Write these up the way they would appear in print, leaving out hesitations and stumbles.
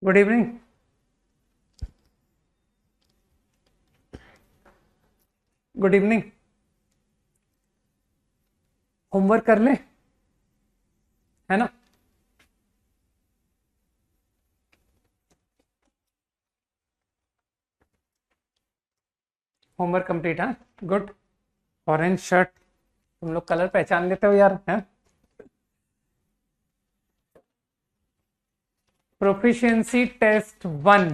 Good evening. Good evening. Homework कर ले, है ना? होमवर्क कंप्लीट, हाँ। गुड। ऑरेंज शर्ट, तुम लोग कलर पहचान लेते हो यार, हैं? Proficiency test 1,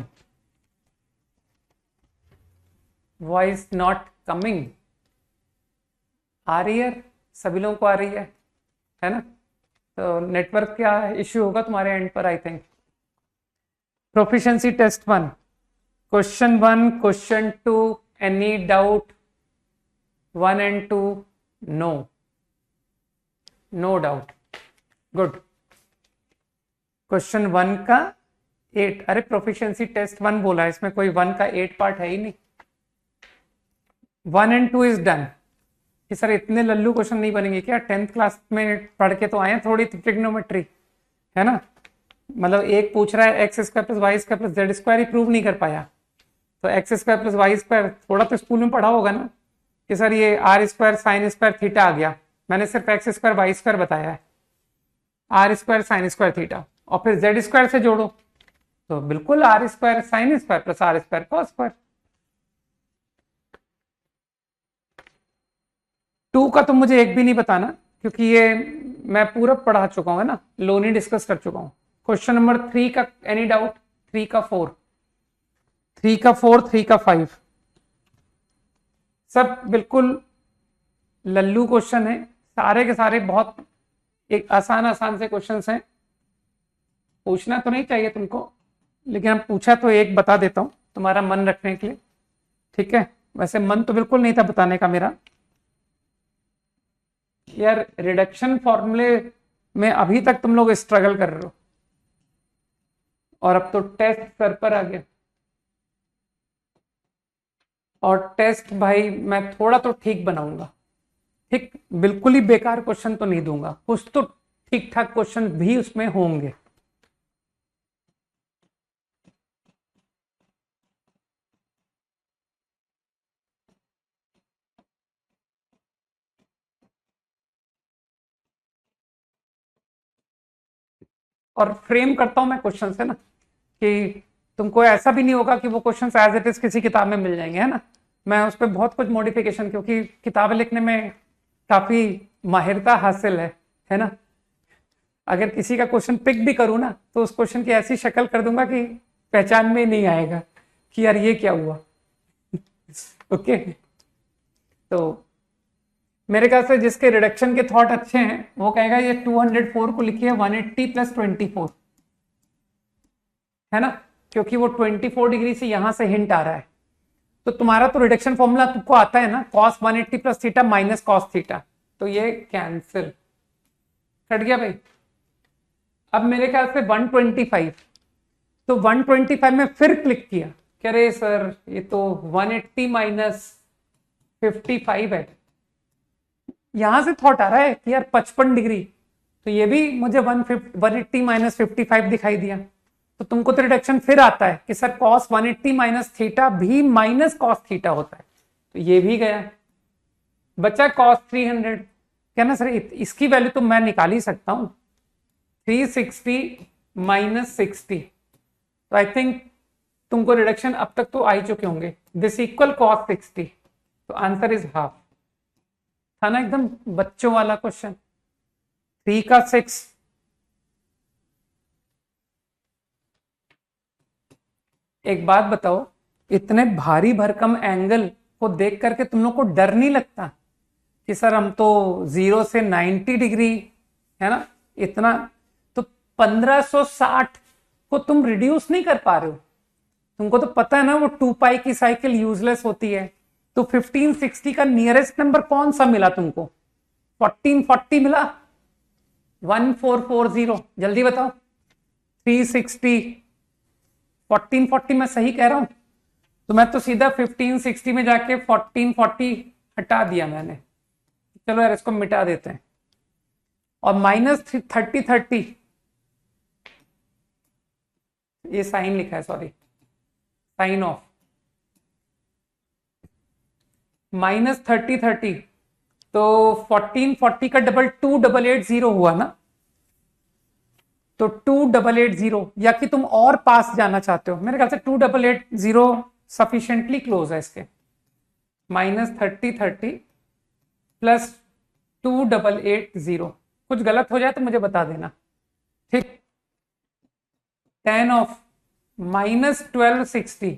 voice not coming. आ रही है, सभी लोगों को आ रही है ना? तो नेटवर्क का इश्यू होगा तुम्हारे एंड पर, I think. Proficiency test 1, question 1, question 2, any doubt? 1 and 2, no, no doubt. Good. Question 1 का 8, अरे प्रोफिशिएंसी टेस्ट 1 बोला है, इसमें कोई 1 का 8 पार्ट है ही नहीं। 1 and 2 इज डन। कि सर इतने लल्लू क्वेश्चन नहीं बनेंगे क्या? 10th क्लास में पढ़ के तो आए थोड़ी ट्रिग्नोमेट्री, है ना? मतलब एक पूछ रहा है X square plus Y square plus Z square ही प्रूव नहीं कर पाया, तो X square plus Y square थोड़ा तो स्कूल में पढ़ा होगा ना कि सर ये R square sine square theta आ गया। मैंने सिर्फ एक्स स्क्वायर वाई स्क्वायर बताया है, R square sine square theta, और फिर जेड स्क्वायर से जोड़ो तो बिल्कुल R square sine square plus R square cos square. 2 का तो मुझे एक भी नहीं बताना, क्योंकि ये मैं पूरा पढ़ा चुका हूँ, है ना? लोनी डिस्कस कर चुका हूँ। क्वेश्चन नंबर 3 का एनी डाउट? 3 का 4, 3 का 4, 3 का 5, सब बिल्कुल लल्लू क्वेश्चन है, सारे के सारे बहुत एक आसान आसान से क्वेश्चन हैं। पूछना तो नहीं चाहिए तुमको, लेकिन हम पूछा तो एक बता देता हूं तुम्हारा मन रखने के लिए, ठीक है? वैसे मन तो बिल्कुल नहीं था बताने का मेरा यार। रिडक्शन फॉर्मूले में अभी तक तुम लोग स्ट्रगल कर रहे हो, और अब तो टेस्ट सर पर आ गया। और टेस्ट भाई मैं थोड़ा तो ठीक बनाऊंगा, ठीक? बिल्कुल ही बेकार क्वेश्चन तो नहीं दूंगा, कुछ तो ठीक ठाक क्वेश्चन भी उसमें होंगे। और फ्रेम करता हूं मैं क्वेश्चन से ना, कि तुमको ऐसा भी नहीं होगा कि वो क्वेश्चन एज इट इज किसी किताब में मिल जाएंगे, है ना? मैं उस पर बहुत कुछ मॉडिफिकेशन, क्योंकि किताबें लिखने में काफी माहिरता हासिल है ना? अगर किसी का क्वेश्चन पिक भी करूं ना, तो उस क्वेश्चन की ऐसी शक्ल कर दूंगा कि पहचान में नहीं आएगा कि यार ये क्या हुआ। ओके। तो मेरे ख्याल से जिसके रिडक्शन के थॉट अच्छे हैं वो कहेगा ये 204 को लिखिए 180 प्लस 24, है ना? क्योंकि वो 24 डिग्री से यहां से हिंट आ रहा है। तो तुम्हारा तो रिडक्शन फॉर्मूला तुमको आता है ना, cos 180 plus theta minus cos theta, तो ये कैंसिल कट गया भाई। अब मेरे ख्याल से 125, तो 125 में फिर क्लिक किया, कह रहे सर ये तो 180 माइनस 55 है। यहां से थॉट आ रहा है कि यार 55 डिग्री, तो ये भी मुझे 180 माइनस 55 दिखाई दिया। तो तुमको तो रिडक्शन फिर आता है कि सर कॉस 180 माइनस थीटा भी माइनस कॉस थीटा होता है, तो ये भी गया। बचा कॉस 300। कहना सर इसकी वैल्यू तो मैं निकाल ही सकता हूं, 360 माइनस 60, तो आई थिंक तुमको रिडक्शन अब तक तो आ ही चुके होंगे। दिस इक्वल कॉस 60, तो आंसर इज हाफ। था ना एकदम बच्चों वाला क्वेश्चन। 3 का 6, एक बात बताओ, इतने भारी भरकम एंगल को देख करके तुम लोग को डर नहीं लगता कि सर हम तो 0 से 90 डिग्री, है ना, इतना, तो 1560 को तुम रिड्यूस नहीं कर पा रहे हो? तुमको तो पता है ना वो 2 पाई की साइकिल यूजलेस होती है। तो 1560 का नियरेस्ट नंबर कौन सा मिला तुमको? 1440 मिला? 1440, जल्दी बताओ। 360, 1440 मैं सही कह रहा हूं? तो मैं तो सीधा 1560 में जाके 1440 हटा दिया मैंने। चलो यार इसको मिटा देते हैं। और माइनस 3030, ये साइन लिखा है, सॉरी, साइन ऑफ -30 तो 1440 का डबल 2880 हुआ ना, तो 2880, या कि तुम और पास जाना चाहते हो, मेरे ख्याल से 2880 सफिशिएंटली क्लोज है इसके। -30 प्लस 2880, कुछ गलत हो जाए तो मुझे बता देना, ठीक। tan ऑफ -1260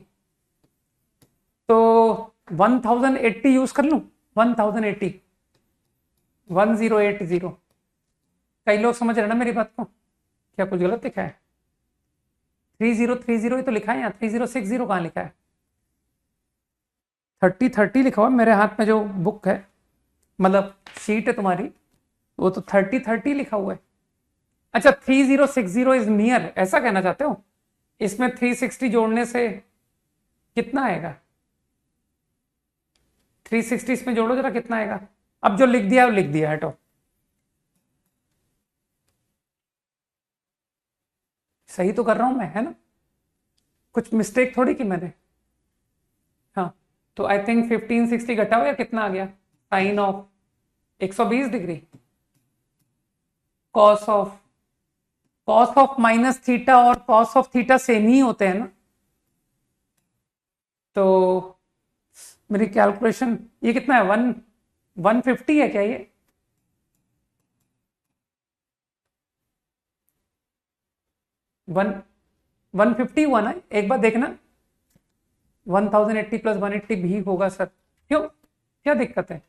तो 1080 यूज कर लूं, 1080 1080। कई लोग समझ रहे ना मेरी बात को, क्या कुछ गलत लिखा है? 3030 ही तो लिखा है यहाँ, 3060 कहाँ लिखा है? 3030 लिखा हुआ मेरे हाथ में जो बुक है, मतलब शीट है तुम्हारी, वो तो 3030 लिखा हुआ है। अच्छा 3060 इज नियर, ऐसा कहना चाहते हो? इसमें 360 जोड़ने से कितना आएगा? 360 इसमें जोड़ो जरा, कितना आएगा? अब जो लिख दिया वो लिख दिया, हटो। सही तो कर रहा हूं मैं, है ना? कुछ मिस्टेक थोड़ी की मैंने। हाँ, तो आई थिंक 1560 घटाओ या कितना आ गया? Sine of 120 degree, cos of minus theta और कॉस ऑफ थीटा सेम ही होते हैं ना, तो मेरी कैलकुलेशन ये कितना है? 150 है क्या ये? वन 150 हुआ ना? एक बार देखना, 1080 प्लस 180 भी होगा सर, क्यों, क्या दिक्कत है?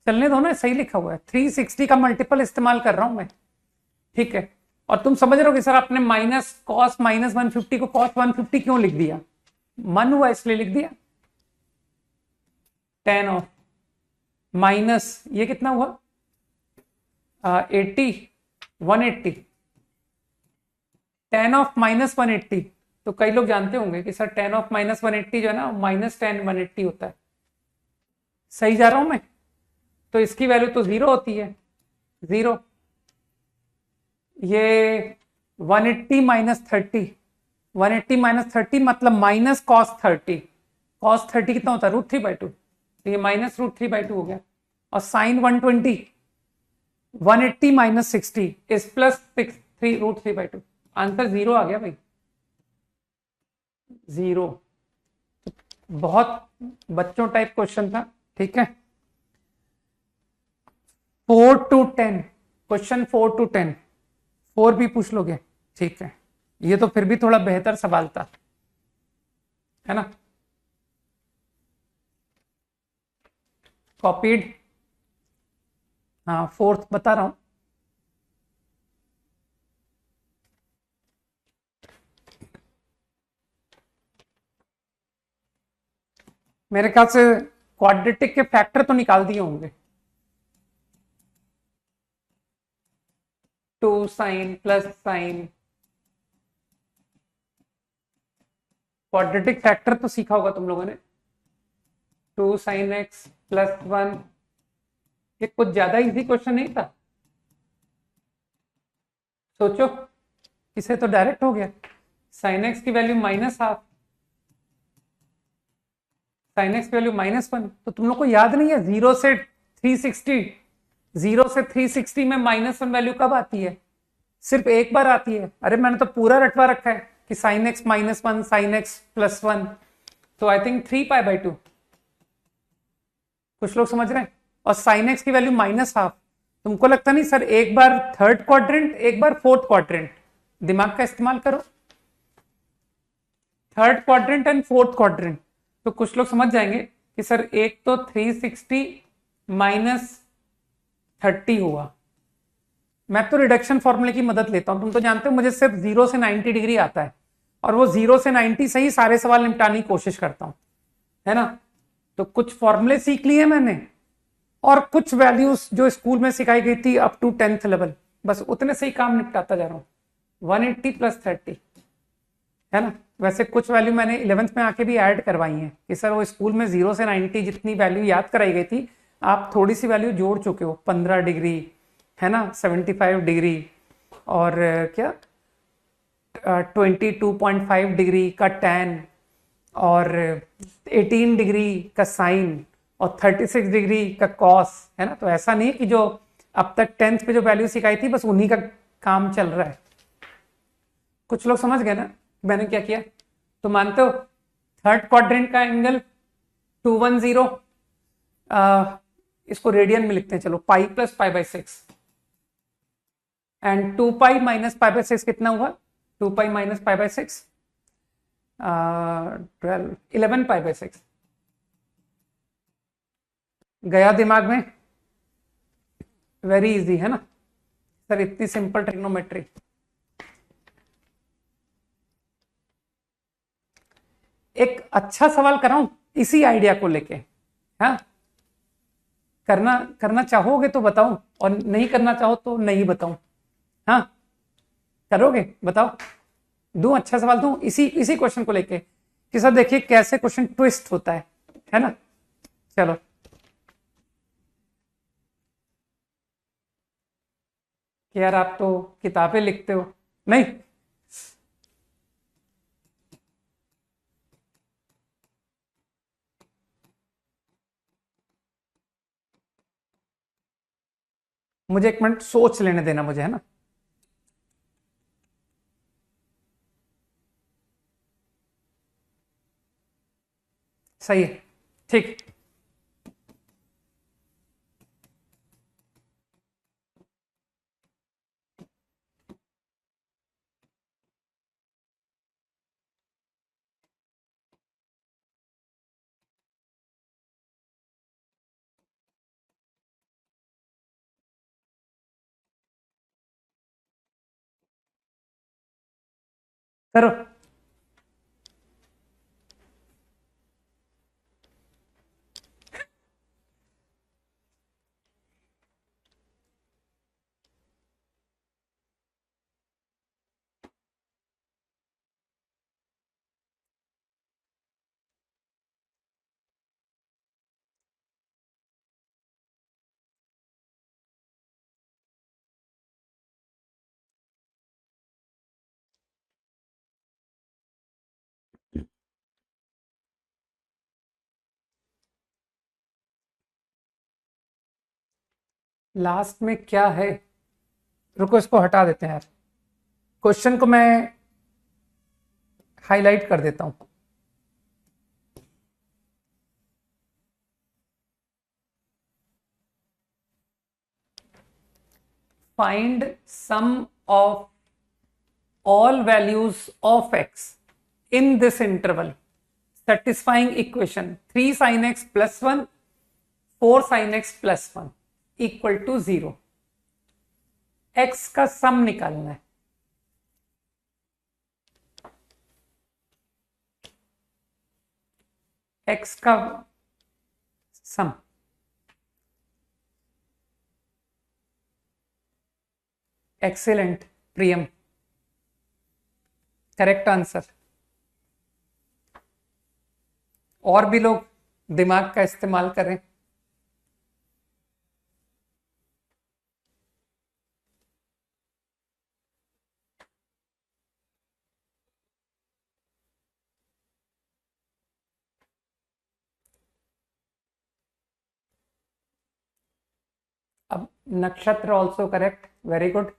चलने दो ना, सही लिखा हुआ है। 360 का मल्टीपल इस्तेमाल कर रहा हूं मैं, ठीक है। और तुम समझ रहे हो कि सर आपने माइनस कॉस -150 को कॉस 150 क्यों लिख दिया? मन हुआ इसलिए लिख दिया। tan ऑफ माइनस ये कितना हुआ? 80 180, tan ऑफ -180, तो कई लोग जानते होंगे कि सर tan ऑफ -180 जो है ना -tan 180 होता है। सही जा रहा हूं मैं? तो इसकी वैल्यू तो 0 होती है, 0। ये 180 -30, 180 -30 मतलब माइनस कॉस 30, कॉस 30 कितना होता है? √3/2, तो ये -√3/2 हो गया। और साइन 120, 180 -60 इज प्लस 3√3/2, आंसर 0 आ गया भाई, 0। बहुत बच्चों टाइप क्वेश्चन था, ठीक है। 4 to 10, क्वेश्चन 4 to 10, 4 भी पूछ लोगे, ठीक है। ये तो फिर भी थोड़ा बेहतर सवाल था, है ना? कॉपीड, हाँ 4th बता रहा हूं। मेरे ख्याल से क्वाड्रेटिक के फैक्टर तो निकाल दिए होंगे। 2 sine plus sine, quadratic factor तो सीखा होगा तुम लोगों ने। 2 sin x प्लस 1, ये कुछ ज्यादा इजी क्वेश्चन नहीं था, सोचो, इसे तो डायरेक्ट हो गया। sin x की वैल्यू -12, sin x की वैल्यू -1, तो तुम लोग को याद नहीं है 0 से 360, 0 से 360 में -1 वैल्यू कब आती है? सिर्फ एक बार आती है। अरे मैंने तो पूरा रटवा रखा है कि sin x -1 sin x plus 1, तो आई थिंक 3π/2, कुछ लोग समझ रहे हैं। और sin x की वैल्यू -12, तुमको लगता नहीं सर एक बार थर्ड क्वाड्रेंट एक बार फोर्थ क्वाड्रेंट? दिमाग का इस्तेमाल करो, third quadrant and fourth quadrant, तो कुछ लोग समझ जाएंगे कि सर एक तो 360 -30 हुआ। मैं तो रिडक्शन फॉर्मूले की मदद लेता हूं, तुम तो जानते हो मुझे सिर्फ 0 से 90 डिग्री आता है, और वो 0 से 90 से ही सारे सवाल निपटाने की कोशिश करता हूं, है ना? तो कुछ फॉर्मूले सीख लिए मैंने, और कुछ वैल्यूज जो स्कूल में सिखाई गई थी अप टू 10th लेवल, बस उतने से ही काम निपटाता जा रहा हूं। 180 प्लस 30, है ना? वैसे कुछ वैल्यू मैंने 11th में आके भी ऐड करवाई है कि सर वो स्कूल में 0 से 90 जितनी वैल्यू याद कराई गई थी, आप थोड़ी सी वैल्यू जोड़ चुके हो, 15 डिग्री, है ना, 75 डिग्री, और क्या 22.5 डिग्री का टैन और 18 डिग्री का साइन और 36 डिग्री का कॉस, है ना। तो ऐसा नहीं कि जो अब तक 10th पे जो वैल्यू सिखाई थी बस उन्हीं का काम चल रहा है। कुछ लोग समझ गए ना मैंने क्या किया? तो मानते हो थर्ड क्वाड्रेंट का एंगल 210, इसको रेडियन में लिखते हैं, चलो pi plus pi by 6 and 2 pi minus pi by 6 कितना हुआ? 2 pi minus pi by 6 12 11 pi by 6 गया दिमाग में? वेरी इजी है ना सर, इतनी सिंपल ट्रिग्नोमेट्री। एक अच्छा सवाल कराऊं इसी आइडिया को लेके, हाँ? करना करना चाहोगे तो बताओ और नहीं करना चाहो तो नहीं बताऊं, हाँ? करोगे बताओ? दूं अच्छा सवाल दूं इसी इसी क्वेश्चन को लेके कि सर देखिए कैसे क्वेश्चन ट्विस्ट होता है ना? चलो कि यार आप तो किताबें लिखते हो, नहीं? मुझे एक मिनट सोच लेने देना मुझे, है ना? सही है, ठीक। करो। लास्ट में क्या है? रुको इसको हटा देते हैं यार, क्वेश्चन को मैं हाईलाइट कर देता हूं। Find sum of all values of x in this interval satisfying equation 3 sin x plus 1 4 sin x plus 1 equal to 0। x का सम निकालना है। x का सम, एक्सीलेंट प्रियम, करेक्ट आंसर। और भी लोग दिमाग का इस्तेमाल करें। अब नक्षत्र also correct, very good.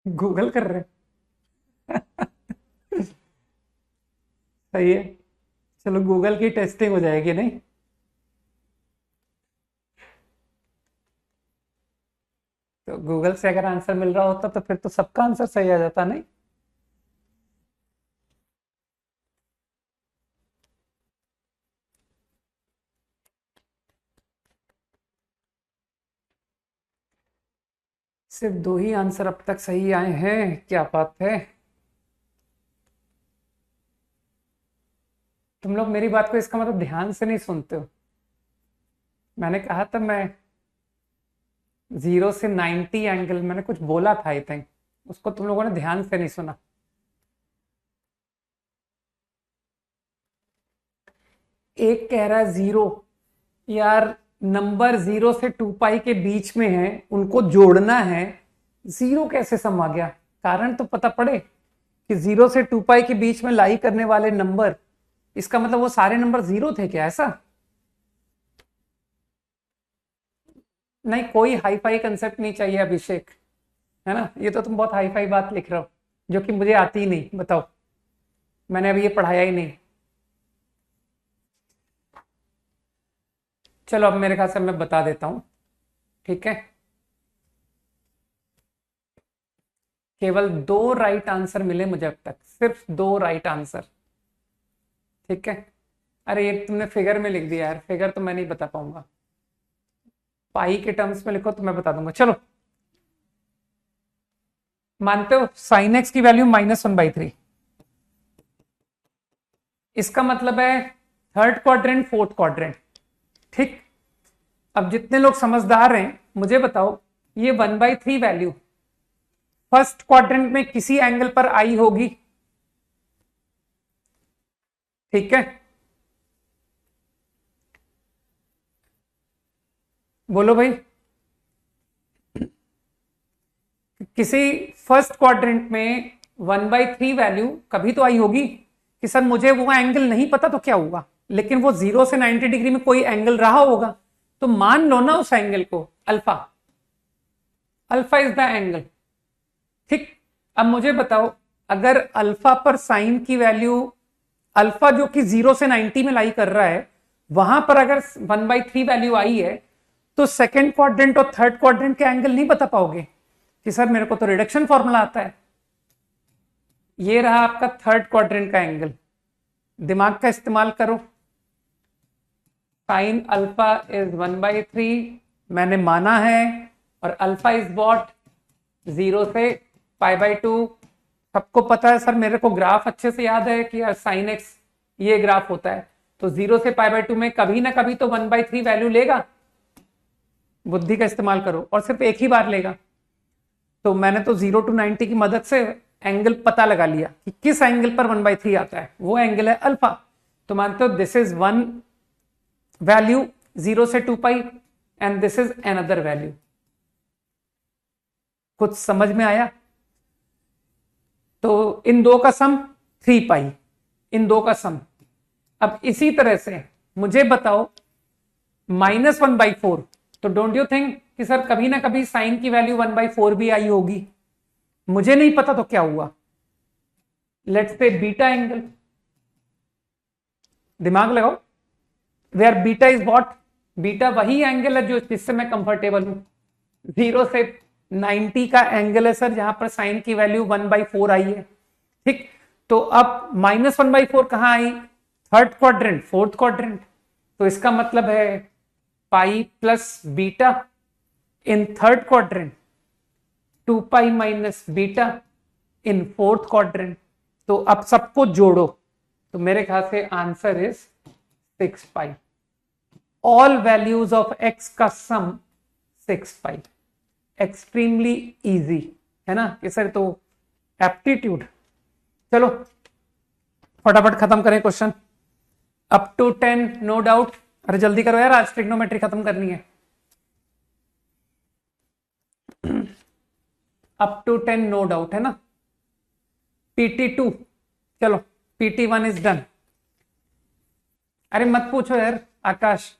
Google कर रहे हैं। सही है, चलो गूगल की टेस्टिंग हो जाएगी, नहीं? तो गूगल से अगर आंसर मिल रहा होता तो फिर तो सबका आंसर सही आ जाता, नहीं? सिर्फ 2 ही आंसर अब तक सही आए हैं, क्या बात है। तुम लोग मेरी बात को इसका मतलब ध्यान से नहीं सुनते हो। मैंने कहा था मैं 0 से 90 एंगल मैंने कुछ बोला था आई थिंक, उसको तुम लोगों ने ध्यान से नहीं सुना। एक कह रहा है 0, यार नंबर 0 से 2 पाई के बीच में है, उनको जोड़ना है, 0 कैसे सम आ गया? कारण तो पता पड़े कि 0 से 2 पाई के बीच में लाई करने वाले नंबर, इसका मतलब वो सारे नंबर 0 थे क्या? ऐसा नहीं, कोई हाई फाई कंसेप्ट नहीं चाहिए अभिषेक, है ना? ये तो तुम बहुत हाई फाई बात लिख रहे हो जो कि मुझे आती ही नहीं। बताओ, मैंने अभी ये पढ़ाया ही नहीं। चलो अब मेरे ख्याल से मैं बता देता हूं, ठीक है? केवल 2 राइट आंसर मिले मुझे अब तक, सिर्फ 2 राइट आंसर, ठीक है? अरे ये तुमने फिगर में लिख दिया यार, फिगर तो मैं नहीं बता पाऊंगा, पाई के टर्म्स में लिखो तो मैं बता दूंगा। चलो, मानते हो साइन एक्स की वैल्यू -1/3, इसका मतलब है थर्ड क्वाड्रेंट फोर्थ क्वाड्रेंट, ठीक? अब जितने लोग समझदार हैं मुझे बताओ, ये 1/3 वैल्यू फर्स्ट क्वाड्रेंट में किसी एंगल पर आई होगी, ठीक है? बोलो भाई, किसी फर्स्ट क्वाड्रेंट में 1/3 वैल्यू कभी तो आई होगी कि सर मुझे वो एंगल नहीं पता तो क्या हुआ, लेकिन वो 0 से 90 डिग्री में कोई एंगल रहा होगा, तो मान लो ना उस एंगल को alpha, alpha is the angle, ठीक? अब मुझे बताओ, अगर अल्फा पर साइन की वैल्यू, अल्फा जो कि 0 से 90 में लाई कर रहा है, वहां पर अगर 1/3 वैल्यू आई है, तो सेकेंड क्वाड्रेंट और थर्ड क्वाड्रेंट के एंगल नहीं बता पाओगे कि सर मेरे को तो रिडक्शन फॉर्मूला आता है। ये रहा आपका थर्ड क्वाड्रेंट का एंगल, दिमाग का इस्तेमाल करो। साइन अल्फा इज 1/3 मैंने माना है, और अल्फा इज वॉट 0 से π/2। सबको पता है सर, मेरे को ग्राफ अच्छे से याद है कि साइन एक्स ये ग्राफ होता है, तो 0 से π/2 में कभी ना कभी तो 1/3 वैल्यू लेगा। बुद्धि का इस्तेमाल करो, और सिर्फ एक ही बार लेगा। तो मैंने तो 0 to 90 की मदद से एंगल पता लगा लिया कि किस एंगल पर 1/3 आता है, वो एंगल है अल्फा। तो मानते हो दिस इज वन वैल्यू 0 से 2 pi and this is another value. कुछ समझ में आया? तो इन दो का सम 3 पाई, इन दो का सम। अब इसी तरह से मुझे बताओ -1/4, तो डोंट यू थिंक कि सर कभी ना कभी साइन की वैल्यू 1/4 भी आई होगी? मुझे नहीं पता तो क्या हुआ, लेट्स से बीटा एंगल, दिमाग लगाओ, where beta is what, beta वही एंगल है जो जिससे मैं कंफर्टेबल हूं। 0 से 90 का एंगल है सर जहां पर साइन की वैल्यू 1/4 आई है, ठीक? तो अब -1/4 कहां आई? Third quadrant, fourth quadrant. तो इसका मतलब है pi plus beta in third quadrant, 2 pi minus beta in fourth quadrant. तो अब सबको जोड़ो, तो मेरे ख्याल से answer is 6 pi. All values of X का सम 6 पाई। एक्सट्रीमली इजी है ना कि सर, तो एप्टीट्यूड। चलो फटाफट खत्म करें question, up to 10 no doubt. अरे जल्दी करो यार, आज ट्रिग्नोमेट्री खत्म करनी है। अप टू 10 नो डाउट है ना। PT2, चलो PT1 इज डन। अरे मत पूछो यार आकाश,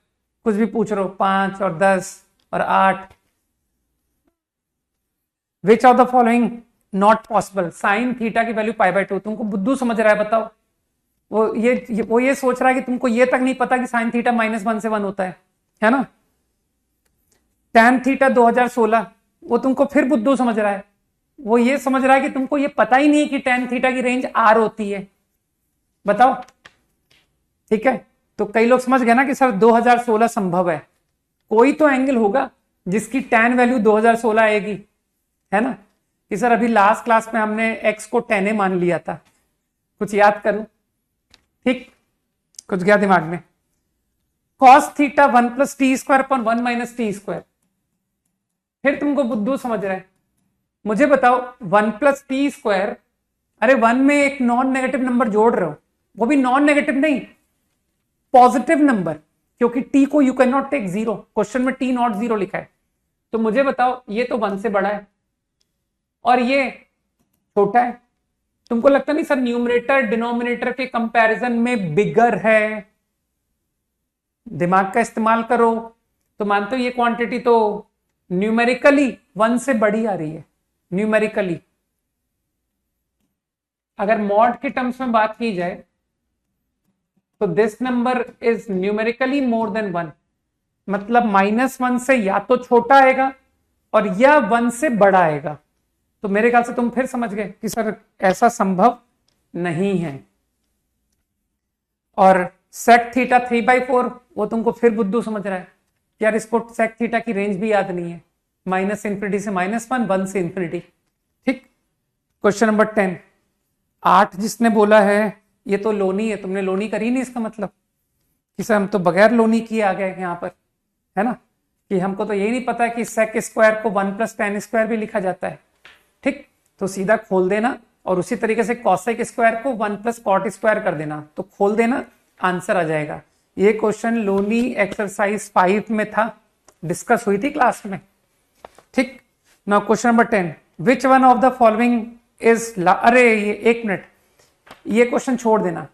कुछ भी पूछ रहे हो, 5 और 10 और 8। Which of the following not possible? Sine theta की वैल्यू π/2। तुमको बुद्धू समझ रहा है? बताओ। वो ये सोच रहा है कि तुमको ये तक नहीं पता कि साइन थीटा -1 से 1 होता है ना। टैन थीटा 2016, वो तुमको फिर बुद्धू समझ रहा है। वो ये समझ रहा है कि तुमको ये पता ही नहीं है कि टैन थीटा की रेंज R होती है। बताओ, ठीक है? तो कई लोग समझ गए ना कि सर 2016 संभव है, कोई तो एंगल होगा जिसकी टैन वैल्यू 2016 आएगी, है ना? कि सर अभी लास्ट क्लास में हमने x को tan मान लिया था, कुछ याद करो, ठीक? कुछ गया दिमाग में? Cos theta 1 plus T square upon 1 minus T square. फिर तुमको बुद्धू समझ रहा है। मुझे बताओ 1 प्लस टी स्क्वायर, अरे 1 में एक नॉन नेगेटिव नंबर जोड़ रहे हो, वो भी नॉन नेगेटिव नहीं, पॉजिटिव नंबर, क्योंकि टी को you can not take zero, question में टी नॉट जीरो लिखा है। तो मुझे बताओ ये तो 1 से बड़ा है और ये छोटा है। तुमको लगता नहीं सर न्यूमरेटर डिनोमिनेटर के कंपैरिजन में बिगर है? दिमाग का इस्तेमाल करो तो मानते हो ये क्वांटिटी तो न्यूमेरिकली 1 से बड़ी आ रही है, न्यूमेरिकली। अगर मॉड के टर्म्स में बात की जाए तो this number is numerically more than 1, मतलब -1 से या तो छोटा आएगा और या 1 से बड़ा आएगा। तो मेरे ख्याल से तुम फिर समझ गए कि सर ऐसा संभव नहीं है। और सेक थीटा 3/4, वो तुमको फिर बुद्धू समझ रहा है यार, इसको सेक थीटा की रेंज भी याद नहीं है, -∞ से -1, 1 से इन्फिनिटी। ठीक, क्वेश्चन नंबर 10। 8 जिसने बोला है ये तो लोनी है, तुमने लोनी करी नहीं, इसका मतलब कि सर हम तो बगैर लोनी किए आ गए यहाँ पर, है ना, कि हमको तो यही नहीं पता है कि सेक स्क्वायर को 1 प्लस tan स्क्वायर भी लिखा जाता है। ठीक, तो सीधा खोल देना और उसी तरीके से कॉसेक स्क्वायर को 1 प्लस कॉट स्क्वायर कर देना, तो खोल देना, आंसर आ जाएगा। ये क्वेश्चन लोनी एक्सरसाइज 5 में था, डिस्कस हुई थी क्लास में। ठीक, now question number 10, which one of the following is, अरे ये 1 मिनट, ये क्वेश्चन छोड़ देना,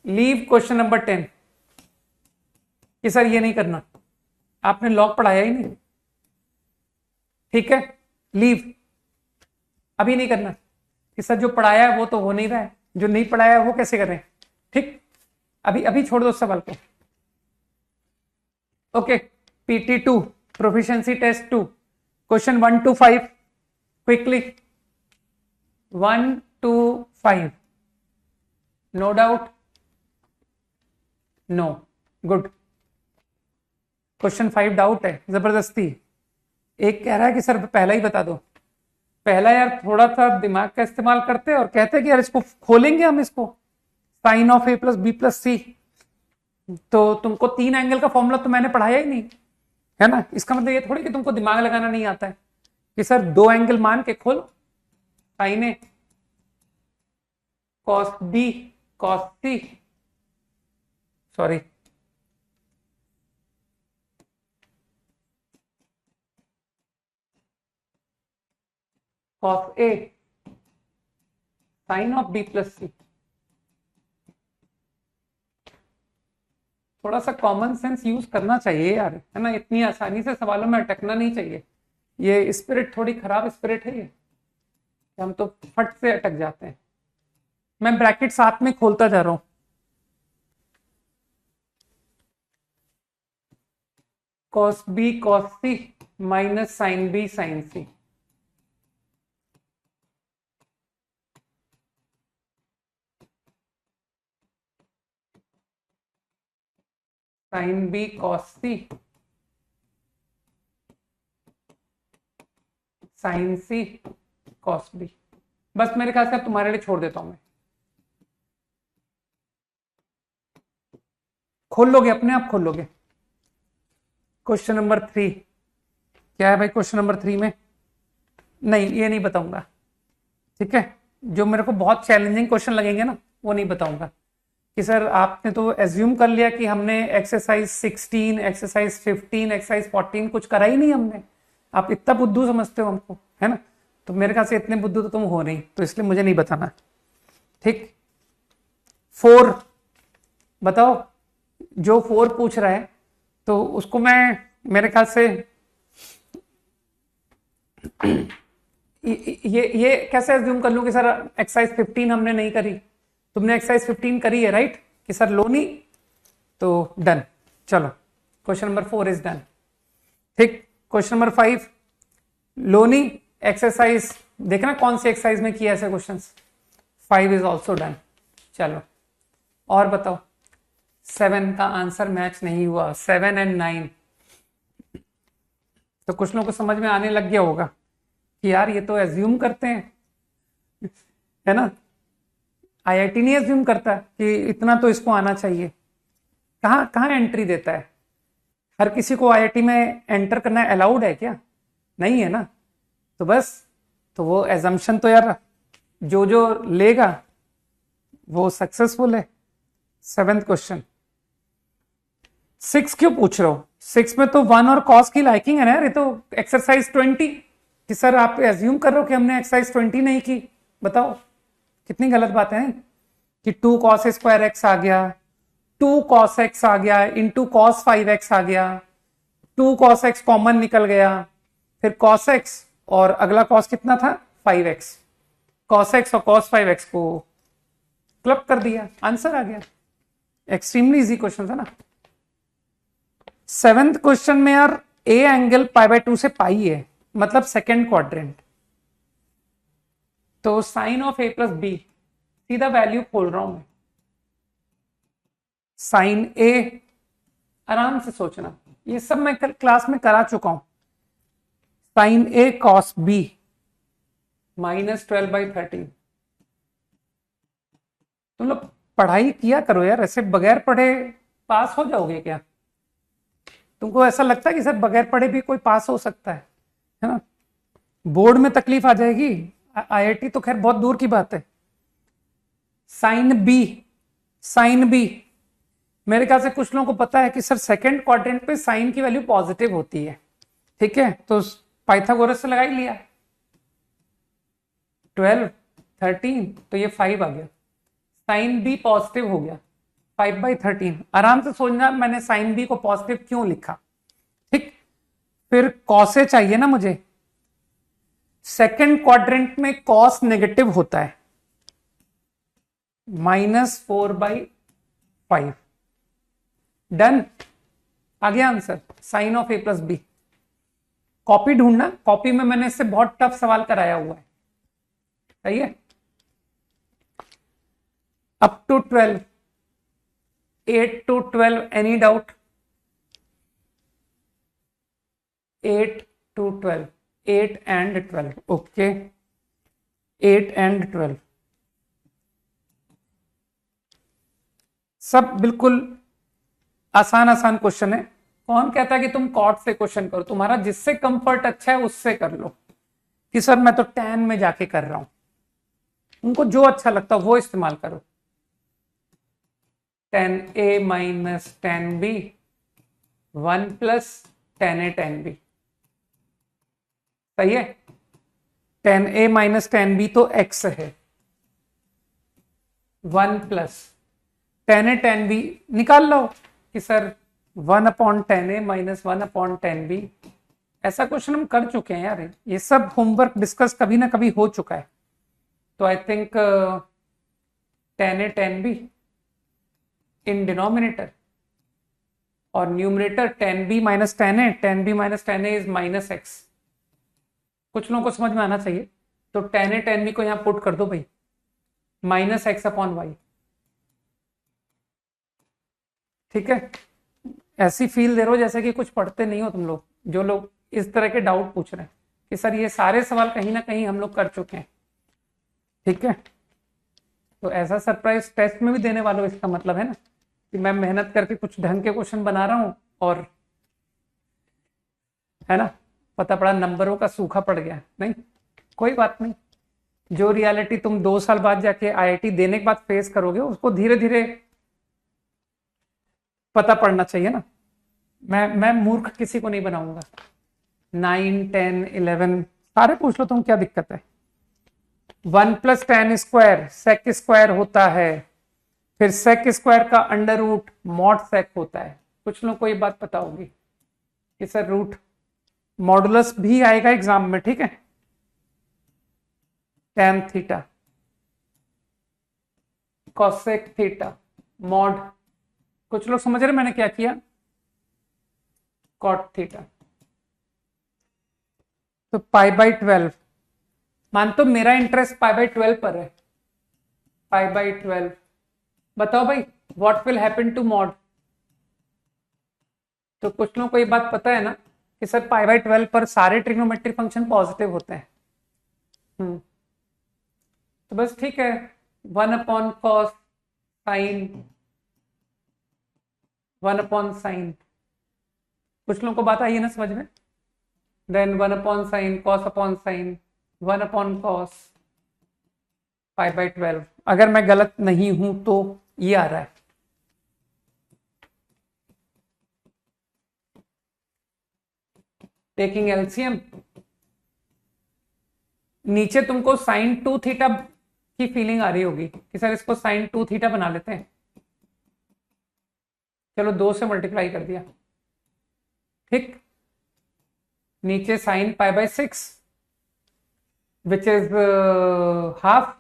लीव क्वेश्चन नंबर 10 कि सर ये नहीं करना, आपने लॉग पढ़ाया ही नहीं। ठीक है, लीव, अभी नहीं करना कि सर जो पढ़ाया है वो तो हो नहीं रहा है, जो नहीं पढ़ाया है वो कैसे करें। ठीक, अभी अभी छोड़ दो उस सवाल को। Okay, PT2 proficiency test 2, question 1 to 5 quickly, 1 to 5, no doubt, no, good. Question 5 doubt है जबरदस्ती, एक कह रहा है कि सर पहला ही बता दो। पहला यार थोड़ा सा दिमाग का इस्तेमाल करते और कहते कि यार इसको खोलेंगे हम, इसको sine of A plus B plus C, तो तुमको 3 एंगल का फॉर्मूला तो मैंने पढ़ाया ही नहीं, है ना। इसका मतलब ये थोड़ी कि तुमको दिमाग लगाना नहीं आता है कि सर 2 एंगल मान के खोलो, sine A cos B cos C, sorry cos A sine of B plus C। थोड़ा सा कॉमन सेंस यूज करना चाहिए यार, है ना, इतनी आसानी से सवालों में अटकना नहीं चाहिए। ये स्पिरिट थोड़ी खराब स्पिरिट है ये, हम तो फट से अटक जाते हैं। मैं ब्रैकेट साथ में खोलता जा रहा हूं, cos B cos C minus sine B sine C, sine B cos C sine C cos B। बस मेरे ख्याल से अब तुम्हारे लिए छोड़ देता हूं मैं, खोल लोगे अपने आप, खोल लोगे। क्वेश्चन नंबर 3 क्या है भाई? क्वेश्चन नंबर 3 में नहीं, ये नहीं बताऊंगा, ठीक है। जो मेरे को बहुत चैलेंजिंग क्वेश्चन लगेंगे ना वो नहीं बताऊंगा कि सर आपने तो एज्यूम कर लिया कि हमने एक्सरसाइज 16, एक्सरसाइज 15, एक्सरसाइज 14 कुछ करा ही नहीं हमने, आप इतना बुद्धू समझते हो हमको, है ना। तो मेरे ख्याल से इतने बुद्धू तो तुम हो नहीं, तो इसलिए मुझे नहीं बताना। ठीक, 4 बताओ, जो 4 पूछ रहा है तो उसको मैं मेरे ख्याल से ये कैसे एज्यूम कर लूं कि सर एक्सरसाइज 15 हमने नहीं करी, तुमने एक्सरसाइज 15 करी है राइट, कि सर लो नहीं, तो डन। चलो क्वेश्चन नंबर 4 इज डन। ठीक, क्वेश्चन नंबर 5 लो नहीं एक्सरसाइज, देखना कौन सी एक्सरसाइज में किया ऐसे क्वेश्चंस, 5 इज ऑल्सो डन। चलो और बताओ, 7 का आंसर मैच नहीं हुआ, 7 और 9। तो कुछ लोगों को समझ में आने लग गया होगा कि यार ये तो एज्यूम करते हैं, है ना, IIT नहीं एज्यूम करता कि इतना तो इसको आना चाहिए। कहाँ कहाँ एंट्री देता है? हर किसी को आईआईटी में एंटर करना अलाउड है क्या? नहीं है ना। तो बस, तो वो एजम्पशन तो यार जो जो लेगा वो सक्सेसफुल है। 7th question. 6 क्यों पूछ रहे हो? 6 में तो 1 और कॉस की लाइकिंग है ना यार। ये तो एक्सरसाइज 20 कि सर आप एज्यूम कर रहे हो कि हमने एक्सरसाइज 20 नहीं की। बताओ कितनी गलत बात है कि 2 cos स्क्वायर एक्स आ गया, 2 cos x आ गया, इंटू cos 5x आ गया, 2 cos x कॉमन निकल गया, फिर cos x और अगला cos कितना था 5x, cos x और cos 5x को क्लब कर दिया, आंसर आ गया। एक्सट्रीमली इजी क्वेश्चन था ना। 7th क्वेश्चन में यार ए एंगल π/2 से पाई है, मतलब सेकेंड क्वाड्रेंट। तो sine of a plus B, सीधा वैल्यू खोल रहा हूं मैं। साइन ए, आराम से सोचना, ये सब मैं कल क्लास में करा चुका हूं। साइन ए कॉस बी -12/13। तुम लोग पढ़ाई किया करो यार, ऐसे बगैर पढ़े पास हो जाओगे क्या? तुमको ऐसा लगता है कि सर बगैर पढ़े भी कोई पास हो सकता है ना? बोर्ड में तकलीफ आ जाएगी, आईआईटी तो खैर बहुत दूर की बात है। साइन बी, साइन बी, मेरे ख्याल से कुछ लोगों को पता है कि सर सेकंड क्वाड्रेंट पे साइन की वैल्यू पॉजिटिव होती है। ठीक है, तो पाइथागोरस से लगा ही लिया। 12, 13, तो ये 5 आ गया। साइन बी पॉजिटिव हो गया 5/13। आराम से सोचना मैंने साइन बी को पॉजिटिव क्यों लिखा। ठीक, फिर कॉस ए चाहिए ना मुझे। सेकंड क्वाड्रेंट में कॉस नेगेटिव होता है, -4/5। डन, आ गया answer, sine of A plus B. Copy ढूंढना, कॉपी में मैंने इससे बहुत टफ सवाल कराया हुआ है। सही है। Up to 12, 8 to 12, any doubt? 8 to 12, 8 and 12, okay, 8 and 12 सब बिल्कुल आसान आसान क्वेश्चन है। कौन कहता है कि तुम कॉट से क्वेश्चन करो? तुम्हारा जिससे कंफर्ट अच्छा है उससे कर लो। कि सर मैं तो टैन में जाके कर रहा हूं, उनको जो अच्छा लगता है वो इस्तेमाल करो। tan a minus tan b, 1 plus tan a tan b। सही है। tan a minus tan b तो x है, 1 plus tan a tan b निकाल लो कि sir 1/tan a minus 1/tan b। ऐसा क्वेश्चन हम कर चुके हैं यार, ये सब होमवर्क डिस्कस कभी ना कभी हो चुका है। तो I think tan a tan b in denominator और numerator tan b minus tan a is -x। कुछ लोगों को समझ में आना चाहिए। तो tan a tan b को यहां पुट कर दो भाई, -x/y। ठीक है, ऐसी फील दे रहे हो जैसे कि कुछ पढ़ते नहीं हो तुम लोग, जो लोग इस तरह के डाउट पूछ रहे हैं कि सर ये सारे सवाल कहीं ना कहीं हम लोग कर चुके हैं। ठीक है, तो ऐसा सरप्राइज टेस्ट में भी देने वालों, इसका मतलब है ना कि मैं मेहनत करके कुछ ढंग के क्वेश्चन बना रहा हूं और है ना, पता पड़ा नंबरों का सूखा पड़ गया। नहीं, कोई बात नहीं। जो रियलिटी तुम 2 साल बाद जाके आईआईटी देने के बाद फेस करोगे उसको धीरे धीरे पता पड़ना चाहिए ना। मैं मूर्ख किसी को नहीं बनाऊंगा। 9, 10, 11 सारे पूछ लो तुम, क्या दिक्कत है। 1 plus tan square sec square होता है, फिर सेक स्क्वायर का अंडर रूट मॉड सेक होता है। कुछ लोग को ये बात पता होगी कि सर रूट मॉडुलस भी आएगा एग्जाम में। ठीक है, tan theta cosec theta mod. कुछ लोग समझ रहे मैंने क्या किया, कॉट थीटा। तो π/12 मान, तो मेरा इंटरेस्ट π/12 पर है। π/12 बताओ भाई what will happen to mod. तो कुछ लोगों को ये बात पता है ना कि सर π/12 पर सारे ट्रिग्नोमेट्रिक फंक्शन पॉजिटिव होते हैं। तो बस ठीक है, 1/cos sin 1 अपॉन साइन, कुछ लोगों को बात आई है ना समझ में। Then 1 upon sine, cos upon sine, 1 upon cos, 5/12। अगर मैं गलत नहीं हूं तो ये आ रहा है। टेकिंग एलसीएम, नीचे तुमको साइन 2 थीटा की फीलिंग आ रही होगी कि सर इसको साइन 2 थीटा बना लेते हैं। चलो 2 से मल्टीप्लाई कर दिया, ठीक। नीचे साइन π/6 विच इज हाफ,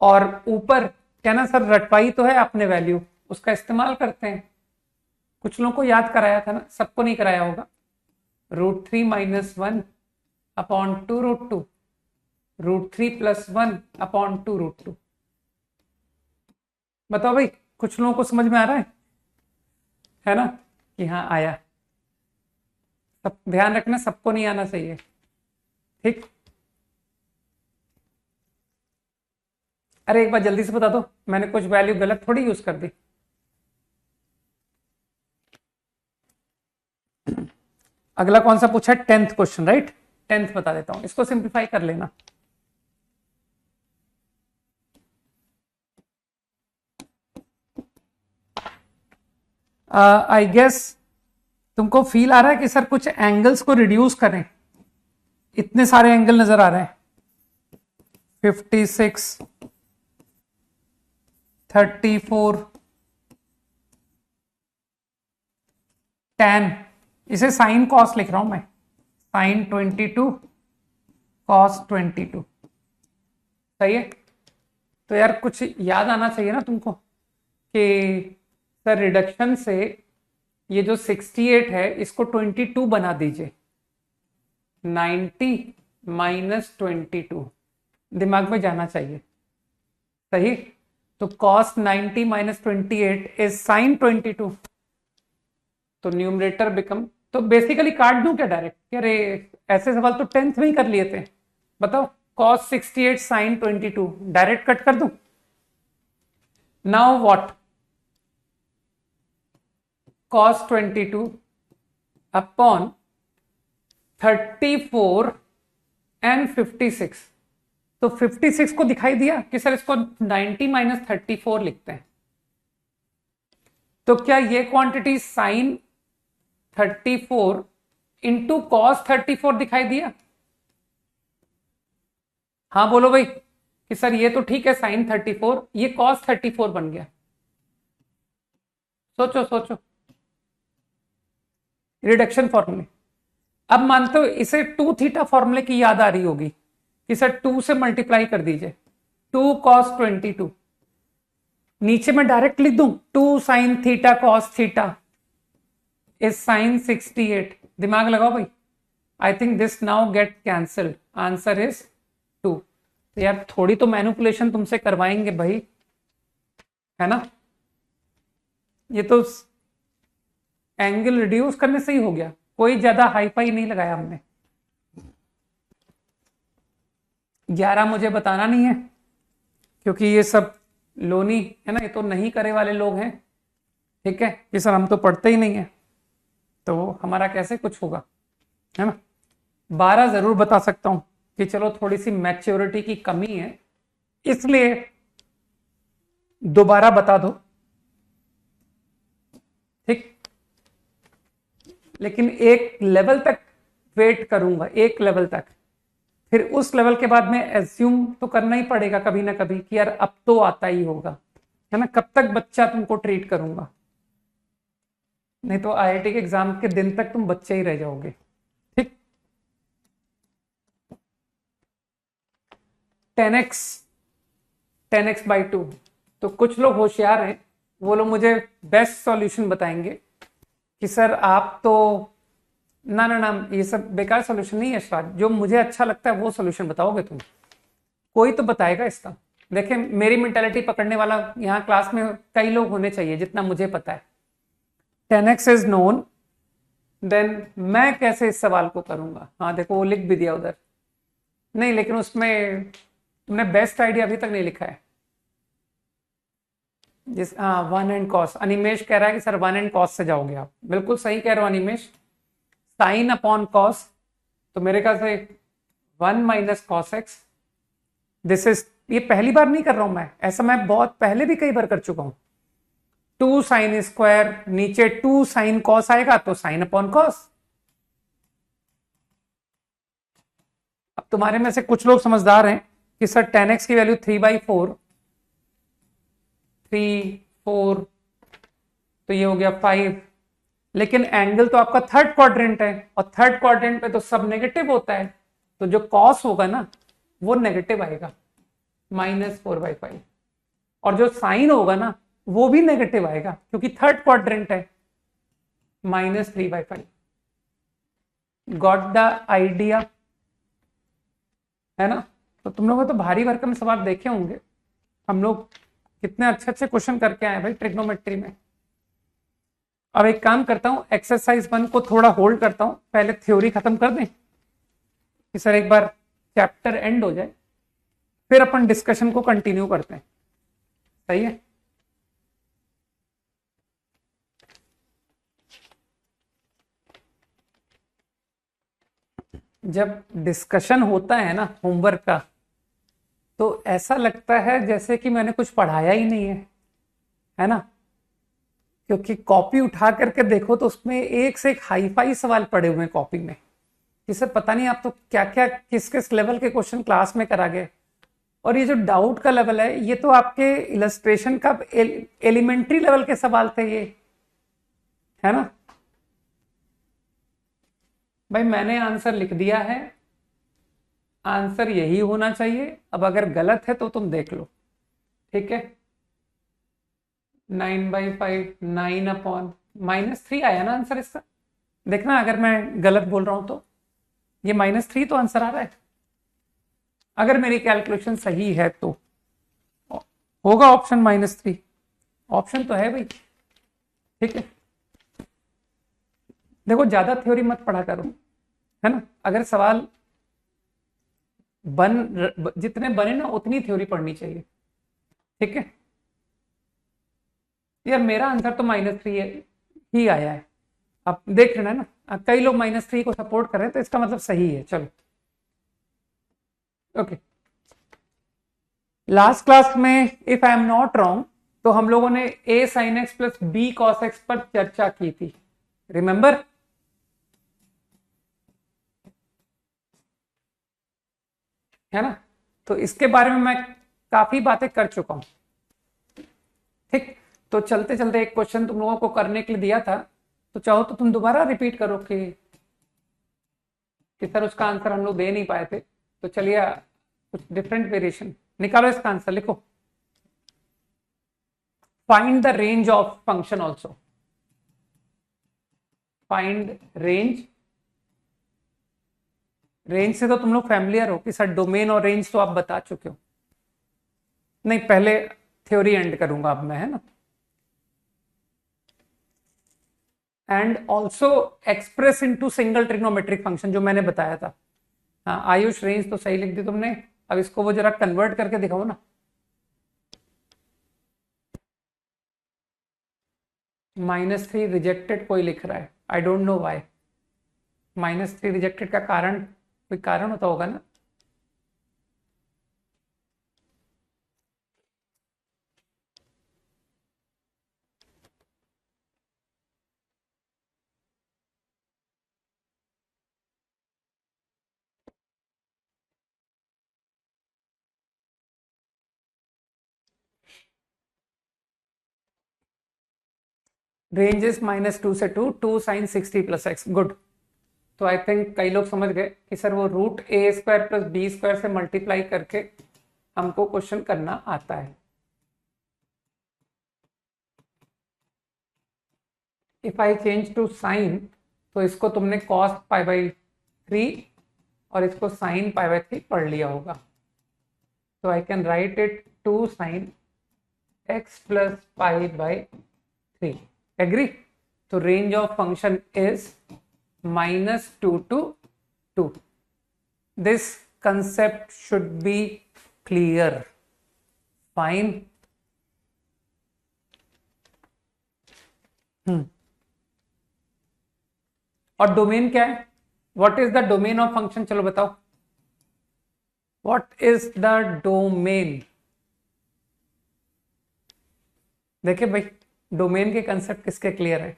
और ऊपर कहना सर रटवाई तो है आपने वैल्यू, उसका इस्तेमाल करते हैं। कुछ लोगों को याद कराया था ना, सबको नहीं कराया होगा। √3 - 1 अपॉन 2√2, √3 + 1 अपॉन 2√2। बताओ भाई, कुछ लोगों को समझ में आ रहा है ना कि हाँ आया। सब ध्यान रखना, सबको नहीं आना चाहिए, ठीक। अरे एक बार जल्दी से बता दो, मैंने कुछ वैल्यू गलत थोड़ी यूज कर दी। अगला कौन सा पूछा है? 10th question, right. 10th बता देता हूं, इसको सिंप्लीफाई कर लेना। आई गेस तुमको फील आ रहा है कि सर कुछ एंगल्स को रिड्यूस करें। इतने सारे एंगल नजर आ रहे हैं, 56, 34, tan, इसे साइन कॉस लिख रहा हूं मैं, साइन 22 कॉस 22। सही है। तो यार कुछ याद आना चाहिए ना तुमको कि सर रिडक्शन से ये जो 68 है इसको 22 बना दीजिए, 90 - 22 दिमाग में जाना चाहिए। सही। तो cos 90 - 28 इज साइन 22। तो न्यूमरेटर बिकम, तो बेसिकली काट दूं क्या डायरेक्ट? अरे ऐसे सवाल तो 10th में ही कर लिए थे। बताओ, cos 68 साइन 22 डायरेक्ट कट कर दूं। Now what? cos 22 upon 34 and 56। तो 56 को दिखाई दिया कि सर इसको 90 - 34 लिखते हैं। तो क्या ये क्वांटिटी साइन 34 इंटू कॉस 34 दिखाई दिया? हाँ बोलो भाई कि सर ये तो ठीक है साइन 34, ये कॉस 34 बन गया। सोचो सोचो, रिडक्शन फॉर्मूले। अब मानते हो इसे 2 थीटा फॉर्मूले की याद आ रही होगी कि सर 2 से मल्टीप्लाई कर दीजिए, 2 cos 22। नीचे में डायरेक्ट लिख दूं 2 sine theta cos theta is sine 68। दिमाग लगाओ भाई। आई think this now get cancelled, answer is 2। तो यार थोड़ी तो मैनिपुलेशन तुमसे करवाएंगे भाई, है ना। ये तो एंगल रिड्यूस करने से ही हो गया, कोई ज्यादा हाई फाई नहीं लगाया हमने। 11 मुझे बताना नहीं है क्योंकि ये सब लोनी है ना, ये तो नहीं करे वाले लोग हैं, ठीक है। ये सर हम तो पढ़ते ही नहीं है, तो हमारा कैसे कुछ होगा, है ना। 12 जरूर बता सकता हूं कि चलो थोड़ी सी मैच्योरिटी की कमी है, इसलिए दोबारा बता दो, ठीक। लेकिन एक लेवल तक वेट करूंगा, एक लेवल तक, फिर उस लेवल के बाद में एज्यूम तो करना ही पड़ेगा कभी ना कभी कि यार अब तो आता ही होगा, है ना। कब तक बच्चा तुमको ट्रीट करूंगा? नहीं तो आईआईटी के एग्जाम के दिन तक तुम बच्चे ही रह जाओगे, ठीक। 10x/2। तो कुछ लोग होशियार हैं, वो लोग मुझे बेस्ट सॉल्यूशन बताएंगे कि सर आप तो ना ना ना, ये सब बेकार सॉल्यूशन नहीं है स्टार्ट, जो मुझे अच्छा लगता है वो सॉल्यूशन बताओगे तुम, कोई तो बताएगा इसका। देखें मेरी मेंटालिटी पकड़ने वाला यहाँ क्लास में कई लोग होने चाहिए जितना मुझे पता है। 10x इज नोन, देन मैं कैसे इस सवाल को करूंगा? हाँ देखो वो लिख भी दिया उधर, नहीं लेकिन उसमें तुमने बेस्ट आइडिया अभी तक नहीं लिखा है। जिस हाँ 1 एंड कॉस, अनिमेश कह रहा है कि सर 1 एंड कॉस से जाओगे आप, बिल्कुल सही कह रहे हो अनिमेश। साइन अपॉन कॉस, तो मेरे ख्याल से 1 minus cos x, this is, ये पहली बार नहीं कर रहा हूं मैं, ऐसा मैं बहुत पहले भी कई बार कर चुका हूं। 2 साइन स्क्वायर, नीचे 2 साइन कॉस आएगा तो साइन अपॉन कॉस। अब तुम्हारे में से कुछ लोग समझदार हैं कि सर tan x की वैल्यू 3/4, 3 4, तो ये हो गया 5, लेकिन एंगल तो आपका थर्ड क्वाड्रेंट है, और थर्ड क्वाड्रेंट पे तो सब नेगेटिव होता है, तो जो कॉस होगा ना वो नेगेटिव आएगा, -4/5, और जो साइन होगा ना वो भी नेगेटिव आएगा क्योंकि थर्ड क्वाड्रेंट है, -3/5। गॉट द आइडिया, है ना? तो तुम लोगों ने तो भारी भरकम सवाल देखे होंगे, हम लोग कितने अच्छे अच्छे क्वेश्चन करके आए भाई ट्रिग्नोमेट्री में। अब एक काम करता हूं, एक्सरसाइज 1 को थोड़ा होल्ड करता हूं, पहले थ्योरी खत्म कर दें कि सर एक बार चैप्टर एंड हो जाए, फिर अपन डिस्कशन को कंटिन्यू करते हैं, सही है? जब डिस्कशन होता है ना होमवर्क का, तो ऐसा लगता है जैसे कि मैंने कुछ पढ़ाया ही नहीं है ना? क्योंकि कॉपी उठा करके देखो तो उसमें एक से एक हाई फाई सवाल पड़े हुए हैं कॉपी में, कि सर पता नहीं आप तो क्या क्या किस किस लेवल के क्वेश्चन क्लास में करा गए। और ये जो डाउट का लेवल है, ये तो आपके इलस्ट्रेशन का एलिमेंट्री लेवल के सवाल थे ये, है ना? भाई मैंने आंसर लिख दिया है, आंसर यही होना चाहिए, अब अगर गलत है तो तुम देख लो, ठीक है? 9/5, 9 अपॉन -3 आया ना आंसर इसका, देखना अगर मैं गलत बोल रहा हूं तो, ये -3 तो आंसर आ रहा है, अगर मेरी कैलकुलेशन सही है तो होगा ऑप्शन -3, ऑप्शन तो है भाई, ठीक है? देखो ज्यादा थ्योरी मत पढ़ा करो, है ना? अगर सवाल जितने बने ना उतनी थ्योरी पढ़नी चाहिए, ठीक है? यार मेरा आंसर तो -3 ही आया है, आप देख रहे हैं ना, कई लोग -3 को सपोर्ट कर रहे हैं, तो इसका मतलब सही है। चलो ओके, लास्ट क्लास में if I am not wrong, तो हम लोगों ने a sin x plus b cos x पर चर्चा की थी, रिमेंबर? है ना? तो इसके बारे में मैं काफी बातें कर चुका हूं, ठीक? तो चलते चलते एक क्वेश्चन तुम लोगों को करने के लिए दिया था, तो चाहो तो तुम दोबारा रिपीट करो कि सर उसका आंसर हम लोग दे नहीं पाए थे, तो चलिए कुछ डिफरेंट वेरिएशन निकालो, इसका आंसर लिखो। Find the range of function also, find range, range से तो तुम लोग फैमिलियर हो कि सर डोमेन और रेंज तो आप बता चुके हो, नहीं पहले थ्योरी एंड करूंगा अब मैं, है ना? And also express into single trigonometric function, जो मैंने बताया था। हाँ आयुष, रेंज तो सही लिख दी तुमने, अब इसको वो जरा कन्वर्ट करके दिखाओ ना। -3 रिजेक्टेड कोई लिख रहा है, I don't know why. -3 rejected का कारण, कोई कारण होता होगा ना? रेंज इज -2 से 2, 2 साइन 60 प्लस एक्स, गुड। तो आई थिंक कई लोग समझ गए कि सर वो √a² प्लस b² से मल्टीप्लाई करके हमको क्वेश्चन करना आता है। If I change to sine, तो इसको तुमने cos π/3 और इसको sin π/3 पढ़ लिया होगा, तो I can write it 2 sin x plus π/3, agree? तो range of function is -2 to 2. This concept should be clear. Fine. और डोमेन क्या है? What is the domain of function? चलो बताओ, व्हाट इज द डोमेन? देखिए भाई, डोमेन के concept किसके क्लियर है?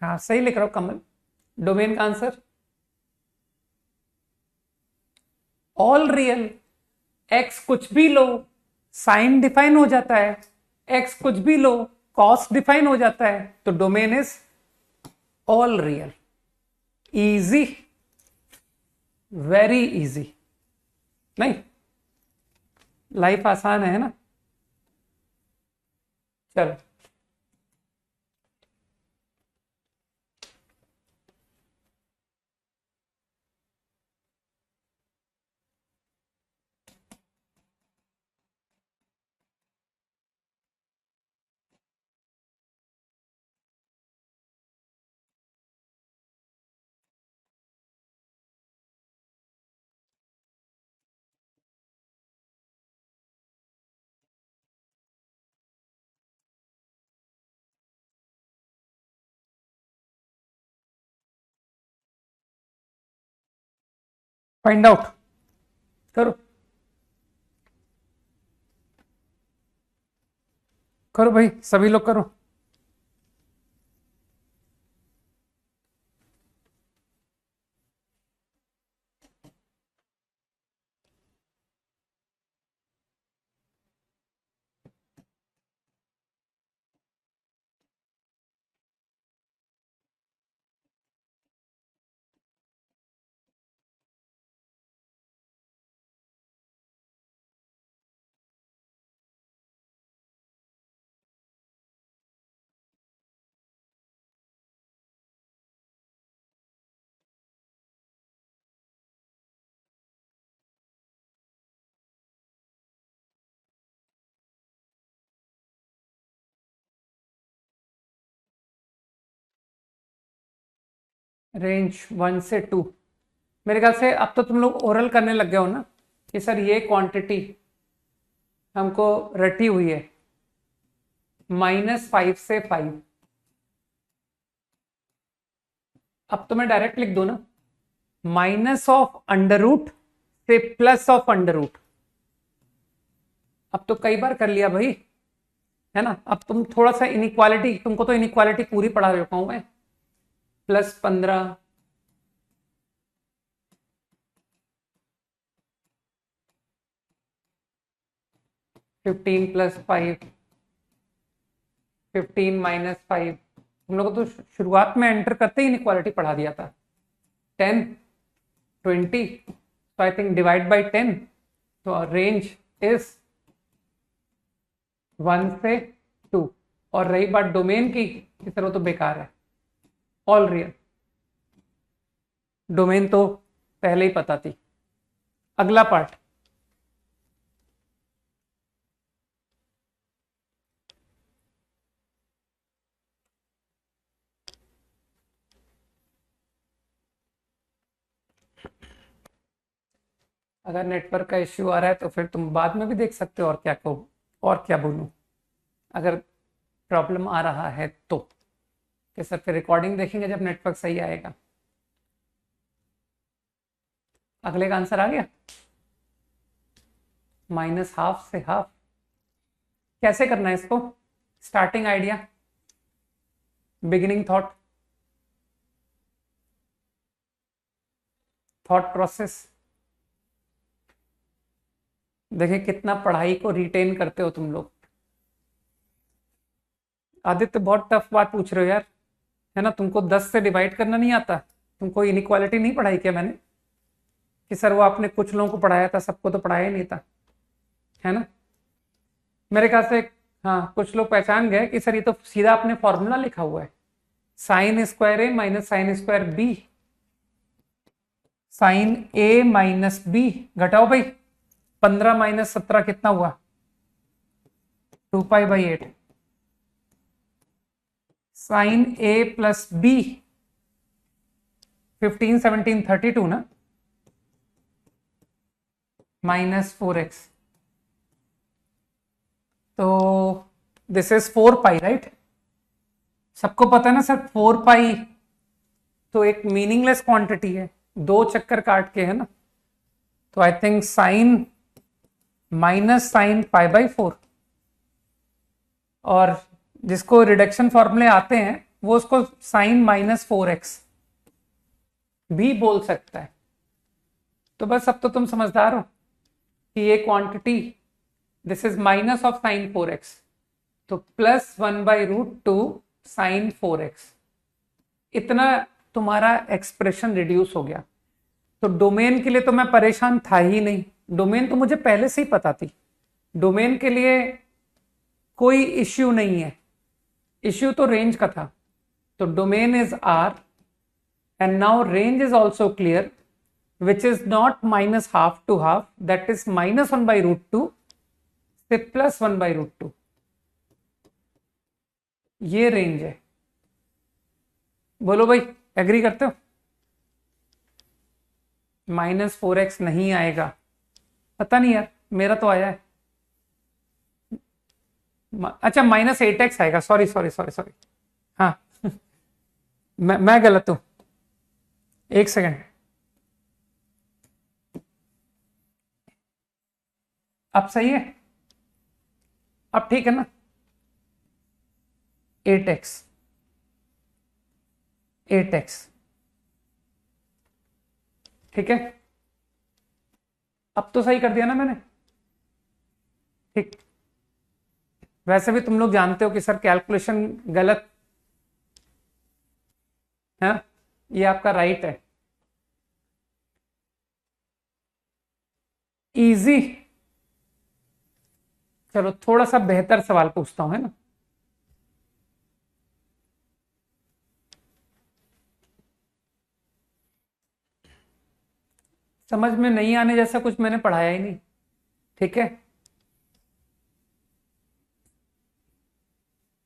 हाँ सही लिख रहा हूं कमल। डोमेन का आंसर ऑल रियल। एक्स कुछ भी लो, साइन डिफाइन हो जाता है, एक्स कुछ भी लो, कॉस डिफाइन हो जाता है, तो domain is all real. Easy, very easy. नहीं, लाइफ आसान है ना? चलो, फाइंड आउट करो, करो भाई, सभी लोग करो। रेंज 1 से 2। मेरे ख्याल से अब तो तुम लोग ओरल करने लग गए हो ना कि सर ये क्वांटिटी हमको रटी हुई है -5 से 5। अब तो मैं डायरेक्ट लिख दू ना, माइनस ऑफ अंडर रूट से प्लस ऑफ अंडर रूट। अब तो कई बार कर लिया भाई, है ना? अब तुम थोड़ा सा इनइक्वालिटी, तुमको तो इनइक्वालिटी पूरी पढ़ा रखा हूं मैं। +15, (15+5), 15 - 5। तुम लोग को तो शुरुआत में एंटर करते ही इनइक्वालिटी पढ़ा दिया था। 10, 20, तो आई थिंक डिवाइड बाई 10, तो रेंज इज 1 से 2। और रही बात डोमेन की, इस तरह तो बेकार है, ऑल रियल। डोमेन तो पहले ही पता थी। अगला पार्ट, अगर नेटवर्क का इश्यू आ रहा है तो फिर तुम बाद में भी देख सकते हो, और क्या कहो और क्या बोलूं, अगर प्रॉब्लम आ रहा है तो। कि सर फिर रिकॉर्डिंग देखेंगे जब नेटवर्क सही आएगा। अगले का आंसर आ गया, -12 से 1/2। कैसे करना है इसको? Starting idea, beginning thought, thought process. देखिए कितना पढ़ाई को रिटेन करते हो तुम लोग। आदित्य बहुत टफ बात पूछ रहे हो यार, है ना? तुमको 10 से डिवाइड करना नहीं आता? तुमको इनइक्वालिटी नहीं पढ़ाई क्या मैंने? कि सर वो आपने कुछ लोगों को पढ़ाया था, सबको तो पढ़ाया ही नहीं था, है ना? मेरे ख्याल से हाँ, कुछ लोग पहचान गए कि सर ये तो सीधा आपने फॉर्मूला लिखा हुआ है, sin² A minus sin²B। sin A - B घटाओ भाई, 15 - 17 कितना हुआ? 2π/8। sin A + B 15, 17, 32 ना, -4x। तो दिस इज 4 पाई, राइट? सबको पता है ना सर 4 पाई तो एक मीनिंगलेस क्वांटिटी है, 2 चक्कर काट के, है ना? तो I think sine minus sine pi by 4, और जिसको रिडक्शन फॉर्मूले आते हैं वो उसको साइन माइनस 4x भी बोल सकता है। तो बस अब तो तुम समझदार हो कि ये quantity this is minus of sine 4x, तो प्लस 1/√2 साइन 4x, इतना तुम्हारा एक्सप्रेशन रिड्यूस हो गया। तो डोमेन के लिए तो मैं परेशान था ही नहीं, डोमेन तो मुझे पहले से ही पता थी, डोमेन के लिए कोई इश्यू नहीं है, इश्यू तो रेंज का था। तो domain is R and now range is also clear, which is not minus half to half, that is minus 1/√2 से plus 1/√2, ये रेंज है। बोलो भाई, एग्री करते हो? -4x नहीं आएगा, पता नहीं यार, मेरा तो आया है। अच्छा -8x आएगा, सॉरी सॉरी सॉरी सॉरी, हाँ मैं गलत हूं, एक सेकंड। अब सही है, अब ठीक है ना? 8x ठीक है, अब तो सही कर दिया ना मैंने? ठीक। वैसे भी तुम लोग जानते हो कि सर कैलकुलेशन गलत है, ये आपका राइट है। इजी। चलो थोड़ा सा बेहतर सवाल पूछता हूं, है ना? समझ में नहीं आने जैसा कुछ मैंने पढ़ाया ही नहीं, ठीक है?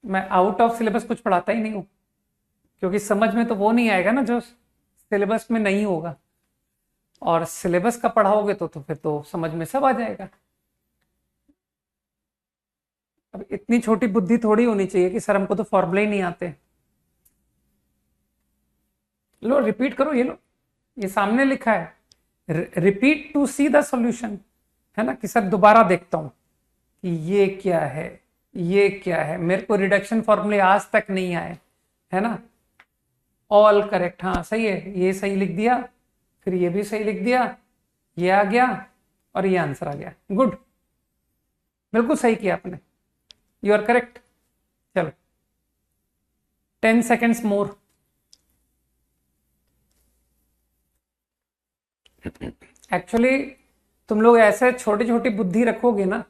मैं आउट ऑफ सिलेबस कुछ पढ़ाता ही नहीं हूं, क्योंकि समझ में तो वो नहीं आएगा ना जो सिलेबस में नहीं होगा, और सिलेबस का पढ़ाओगे तो फिर तो समझ में सब आ जाएगा। अब इतनी छोटी बुद्धि थोड़ी होनी चाहिए कि सर हमको तो फॉर्मूले ही नहीं आते। लो रिपीट करो, ये लो, ये सामने लिखा है, repeat to see the solution, है ना? कि सर दोबारा देखता हूं कि ये क्या है, ये क्या है, मेरे को रिडक्शन फॉर्मूले आज तक नहीं आए, है ना? ऑल करेक्ट, हाँ सही है, ये सही लिख दिया, फिर ये भी सही लिख दिया, ये आ गया और ये आंसर आ गया। गुड, बिल्कुल सही किया आपने, यू आर करेक्ट। चलो 10 सेकेंड्स मोर। एक्चुअली तुम लोग ऐसे छोटी छोटी बुद्धि रखोगे ना,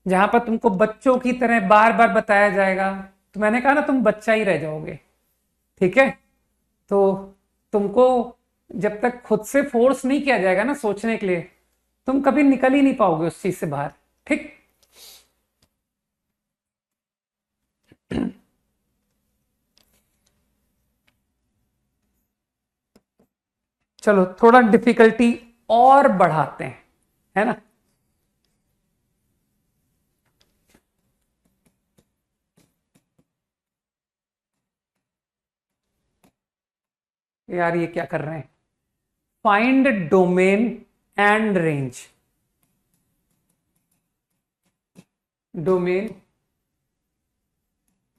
जहां पर तुमको बच्चों की तरह बार बार बताया जाएगा, तो मैंने कहा ना तुम बच्चा ही रह जाओगे, ठीक है? तो तुमको जब तक खुद से फोर्स नहीं किया जाएगा ना सोचने के लिए, तुम कभी निकल ही नहीं पाओगे उस चीज से बाहर, ठीक? चलो थोड़ा डिफिकल्टी और बढ़ाते हैं, है ना? यार ये क्या कर रहे हैं? Find domain and range, domain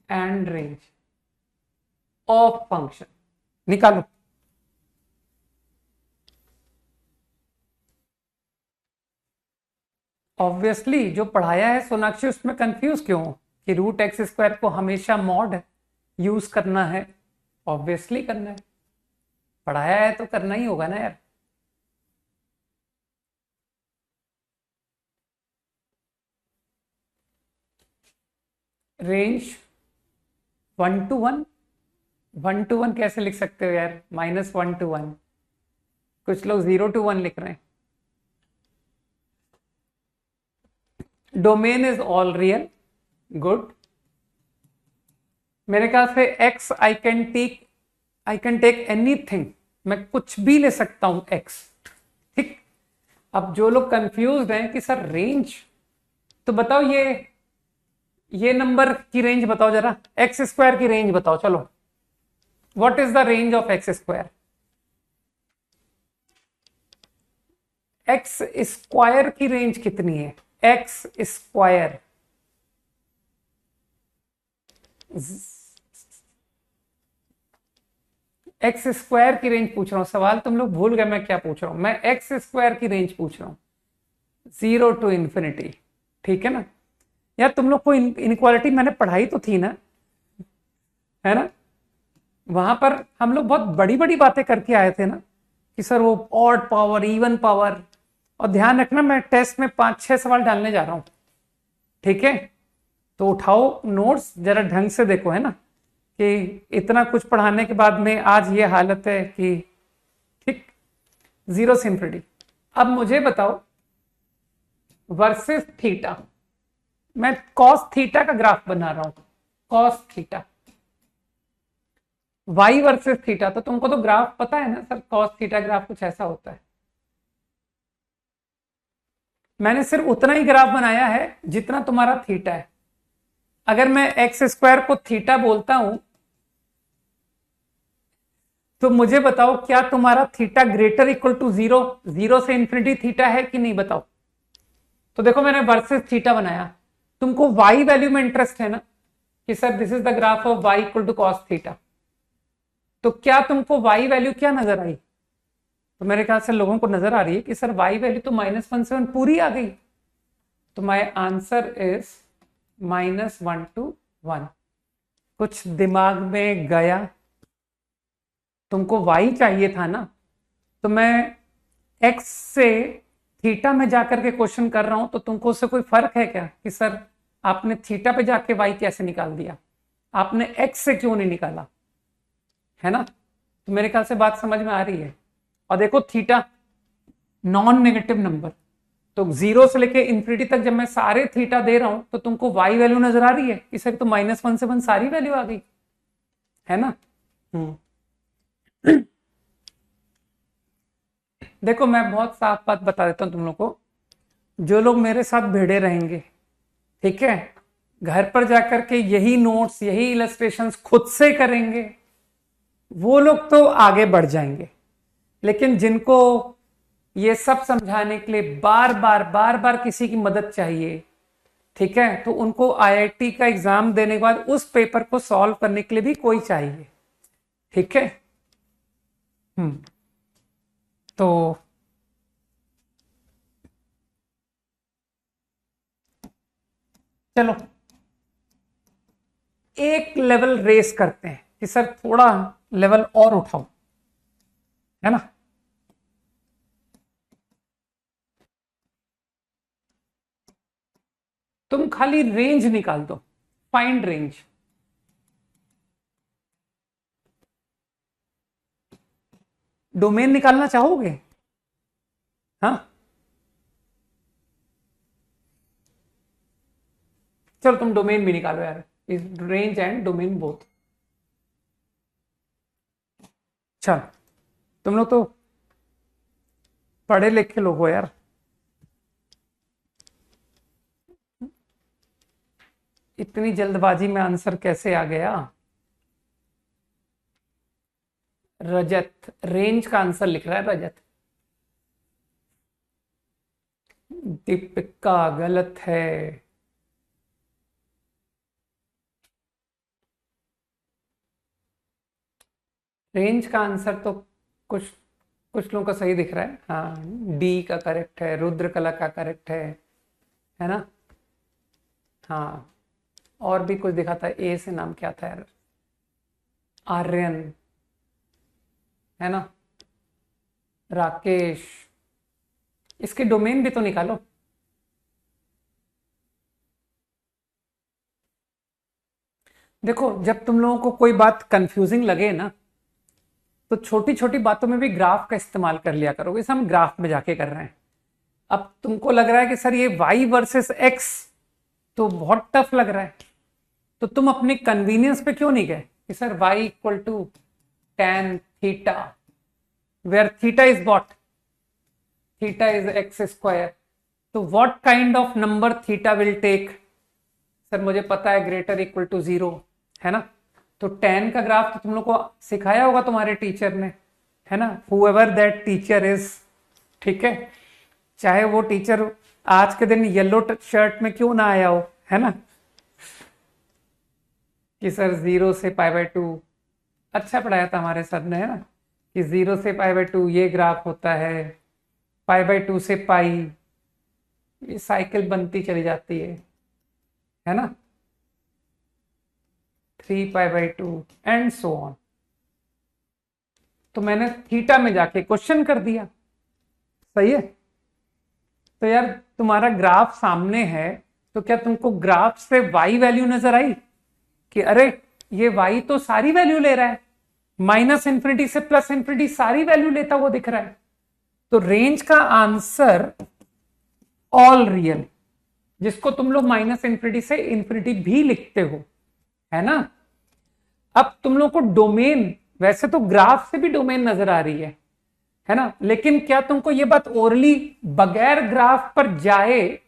and range of function निकालो। ऑब्वियसली जो पढ़ाया है सोनाक्षी, उसमें कंफ्यूज क्यों हो कि √x² को हमेशा मॉड यूज करना है? ऑब्वियसली करना है, पढ़ाया है तो करना ही होगा ना यार। रेंज 1 to 1, 1 to 1 कैसे लिख सकते हो यार? -1 to 1, कुछ लोग 0 to 1 लिख रहे हैं। Domain is all real, good. मेरे ख्याल से x I can take anything, मैं कुछ भी ले सकता हूं x, ठीक? अब जो लोग कंफ्यूज्ड हैं कि सर रेंज, तो बताओ ये ये नंबर की रेंज बताओ जरा, एक्स स्क्वायर की रेंज बताओ। चलो, what is the range of x square? X square की रेंज कितनी है? एक्स स्क्वायर, एक्स स्क्वायर की रेंज पूछ रहा हूं। सवाल तुम लोग भूल गए मैं क्या पूछ रहा हूं। मैं एक्स स्क्वायर की रेंज पूछ रहा हूं, 0 टू इंफिनिटी। ठीक है ना यार? तुम लोग को इनक्वालिटी मैंने पढ़ाई तो थी ना, है ना? वहां पर हम लोग बहुत बड़ी बड़ी बातें करके आए थे ना, कि सर वो ऑड पावर, इवन पावर। और ध्यान रखना, मैं टेस्ट में 5-6 सवाल डालने जा रहा हूं, ठीक है? तो उठाओ नोट्स, जरा ढंग से देखो, है ना? कि इतना कुछ पढ़ाने के बाद में आज ये हालत है कि ठीक, 0 से इंफिनिटी। अब मुझे बताओ, वर्सेस थीटा, मैं कॉस थीटा का ग्राफ बना रहा हूं, cos theta, y versus theta. तो तुमको तो ग्राफ पता है ना सर, कॉस थीटा ग्राफ कुछ ऐसा होता है। मैंने सिर्फ उतना ही ग्राफ बनाया है जितना तुम्हारा थीटा है। अगर मैं एक्स स्क्वायर को थीटा बोलता हूं, तो मुझे बताओ, क्या तुम्हारा थीटा ग्रेटर इक्वल टू 0, 0 से इंफिनिटी थीटा है कि नहीं? बताओ। तो देखो, मैंने वर्सेस थीटा बनाया। तुमको वाई वैल्यू में इंटरेस्ट है ना, कि sir this is the graph of y equal to cos theta. तो क्या तुमको वाई वैल्यू क्या नजर आई? तो मेरे ख्याल से लोगों को नजर आ रही है कि सर वाई वैल्यू तो -1 से 1 पूरी आ गई। तो माई आंसर इज -1 to 1। कुछ दिमाग में गया? तुमको वाई चाहिए था ना, तो मैं एक्स से थीटा में जाकर के क्वेश्चन कर रहा हूं, तो तुमको उससे कोई फर्क है क्या कि सर आपने थीटा पे जाके वाई कैसे निकाल दिया, आपने एक्स से क्यों नहीं निकाला? है ना? तो मेरे ख्याल से बात समझ में आ रही है। और देखो, थीटा नॉन नेगेटिव नंबर, तो 0 से लेके इंफिनिटी तक जब मैं सारे थीटा दे रहा हूं, तो तुमको वाई वैल्यू नजर आ रही है कि सर तो -1 से 1 सारी वैल्यू आ गई, है ना? देखो, मैं बहुत साफ बात बता देता हूं तुम लोग को। जो लोग मेरे साथ भिड़े रहेंगे, ठीक है, घर पर जाकर के यही नोट्स, यही इलस्ट्रेशंस खुद से करेंगे, वो लोग तो आगे बढ़ जाएंगे। लेकिन जिनको ये सब समझाने के लिए बार बार किसी की मदद चाहिए, ठीक है, तो उनको आईआईटी का एग्जाम देने के बाद उस पेपर को सॉल्व करने के लिए भी कोई चाहिए, ठीक है? तो चलो एक लेवल रेस करते हैं कि सर थोड़ा लेवल और उठाओ, है ना? तुम खाली रेंज निकाल दो, फाइंड रेंज। डोमेन निकालना चाहोगे? हाँ, चलो तुम डोमेन भी निकालो यार, इस रेंज एंड डोमेन बोथ। चलो, तुम लोग तो पढ़े लिखे लोग हो यार। इतनी जल्दबाजी में आंसर कैसे आ गया? रजत रेंज का आंसर लिख रहा है, रजत। दीपिका गलत है। रेंज का आंसर तो कुछ कुछ लोगों का सही दिख रहा है। हाँ, डी का करेक्ट है, रुद्रकला का करेक्ट है ना? हाँ, और भी कुछ दिखा था, ए से नाम क्या था यार? आर्यन, है ना? राकेश। इसके डोमेन भी तो निकालो। देखो, जब तुम लोगों को कोई बात कंफ्यूजिंग लगे ना, तो छोटी छोटी बातों में भी ग्राफ का इस्तेमाल कर लिया करोगे। इसे हम ग्राफ में जाके कर रहे हैं। अब तुमको लग रहा है कि सर ये y वर्सेस x तो बहुत टफ लग रहा है, तो तुम अपने कन्वीनियंस पे क्यों नहीं गए कि sir y equal to tan theta, where theta is what? Theta is x square. तो what kind of number theta will take? Sir मुझे पता है ग्रेटर इक्वल टू 0, है ना। तो tan का ग्राफ तो तुम लोग को सिखाया होगा तुम्हारे टीचर ने, है ना, हुएवर दैट टीचर इज, ठीक है। चाहे वो टीचर आज के दिन येलो शर्ट में क्यों ना आया हो, है ना, कि सर 0 से π/2, अच्छा पढ़ाया था हमारे सर ने, है ना, कि 0 से π/2 ये ग्राफ होता है, π/2 से पाई, ये साइकिल बनती चली जाती है ना, 3π/2 एंड सो ऑन। तो मैंने थीटा में जाके क्वेश्चन कर दिया, सही है। तो यार तुम्हारा ग्राफ सामने है, तो क्या तुमको ग्राफ से y वैल्यू नजर आई कि अरे ये y तो सारी वैल्यू ले रहा है, -∞ से +∞ सारी वैल्यू लेता हुआ दिख रहा है। तो रेंज का आंसर ऑल रियल, जिसको तुम लोग -∞ से इंफिनिटी भी लिखते हो, है ना। अब तुम लोग को डोमेन, वैसे तो ग्राफ से भी डोमेन नजर आ रही है ना, लेकिन क्या तुमको ये बात ओरली बगैर ग्राफ पर जाए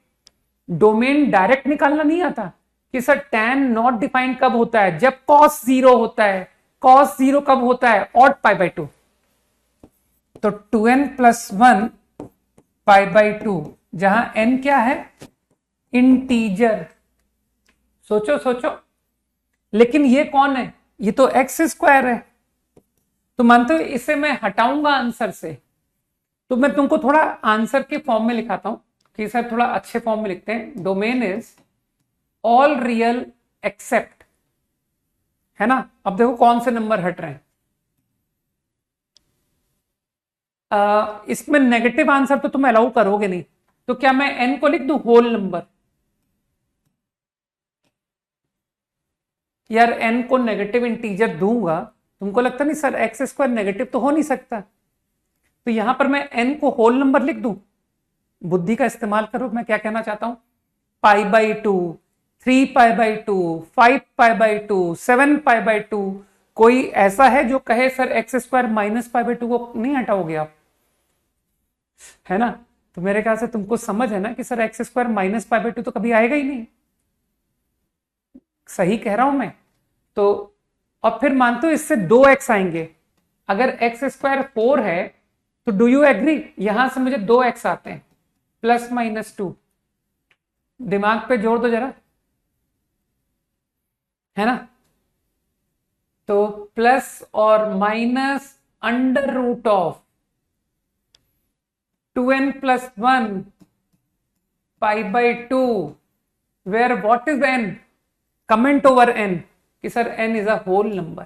डोमेन डायरेक्ट निकालना नहीं आता कि सर tan नॉट डिफाइंड कब होता है, जब cos 0 होता है, cos 0 कब होता है, ऑड π/2। तो 2n + 1 π/2, जहां n क्या है, इंटीजर। सोचो सोचो, लेकिन ये कौन है, ये तो x² है। तो मानते हो इसे मैं हटाऊंगा आंसर से, तो मैं तुमको थोड़ा आंसर के फॉर्म में लिखाता हूं कि सर थोड़ा अच्छे फॉर्म में लिखते हैं, domain is all real except, है ना। अब देखो कौन से नंबर हट रहे हैं, इसमें नेगेटिव आंसर तो तुम अलाउ करोगे नहीं, तो क्या मैं n को लिख दूं होल नंबर, यार n को नेगेटिव इंटीजर दूंगा, तुमको लगता नहीं सर x² नेगेटिव तो हो नहीं सकता, तो यहां पर मैं n को होल नंबर लिख दूं। बुद्धि का इस्तेमाल करो, मैं क्या कहना चाहता हूं, π/2, 3π/2, 5π/2, 7π/2। कोई ऐसा है जो कहे सर x² -π/2 को नहीं हटाओगे आप, है ना। तो मेरे ख्याल से तुमको समझ है ना कि सर x² -π/2 तो कभी आएगा ही नहीं, सही कह रहा हूं मैं। तो और फिर मानते हो इससे 2x आएंगे, अगर x² 4 है तो डू यू एग्री, यहां से मुझे 2x आते हैं, +-2, दिमाग पे जोड़ दो जरा, है ना। तो प्लस और minus √2n + 1 π/2, where what is n, comment over n कि sir n is a whole number,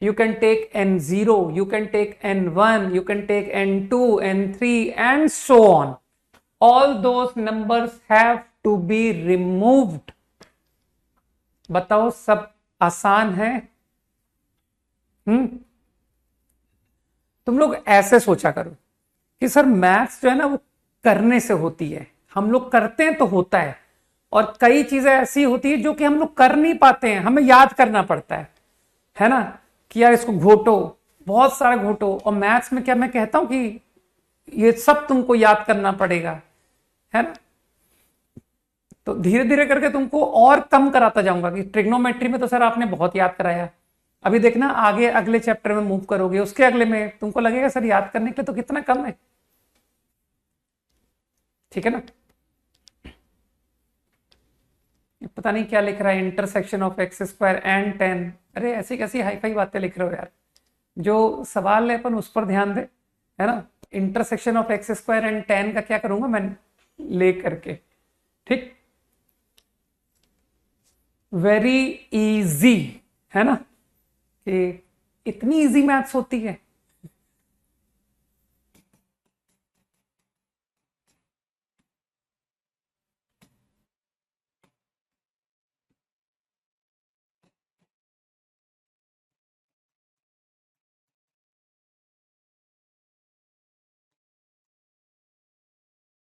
you can take n0, you can take n1, you can take n2, n3 and so on, all those numbers have to be removed। बताओ सब आसान है। तुम लोग ऐसे सोचा करो कि सर मैथ्स जो है ना वो करने से होती है, हम लोग करते हैं तो होता है, और कई चीजें ऐसी होती है जो कि हम लोग कर नहीं पाते हैं, हमें याद करना पड़ता है ना, कि यार इसको घोटो, बहुत सारा घोटो। और मैथ्स में क्या मैं कहता हूं कि ये सब तुमको याद करना पड़ेगा, है ना। तो धीरे धीरे करके तुमको और कम कराता जाऊंगा कि ट्रिग्नोमेट्री में तो सर आपने बहुत याद कराया, अभी देखना आगे अगले चैप्टर में मूव करोगे, उसके अगले में तुमको लगेगा सर याद करने के लिए तो कितना कम है, ठीक है ना। पता नहीं क्या लिख रहा है, इंटरसेक्शन ऑफ x² एंड 10, अरे ऐसी कैसी हाईफाई बातें लिख रहे हो यार, जो सवाल है अपन उस पर ध्यान दे, है ना। इंटरसेक्शन ऑफ x² एंड 10 का क्या करूंगा मैं ले करके, ठीक, वेरी इजी, है ना, कि इतनी इजी मैथ्स होती है।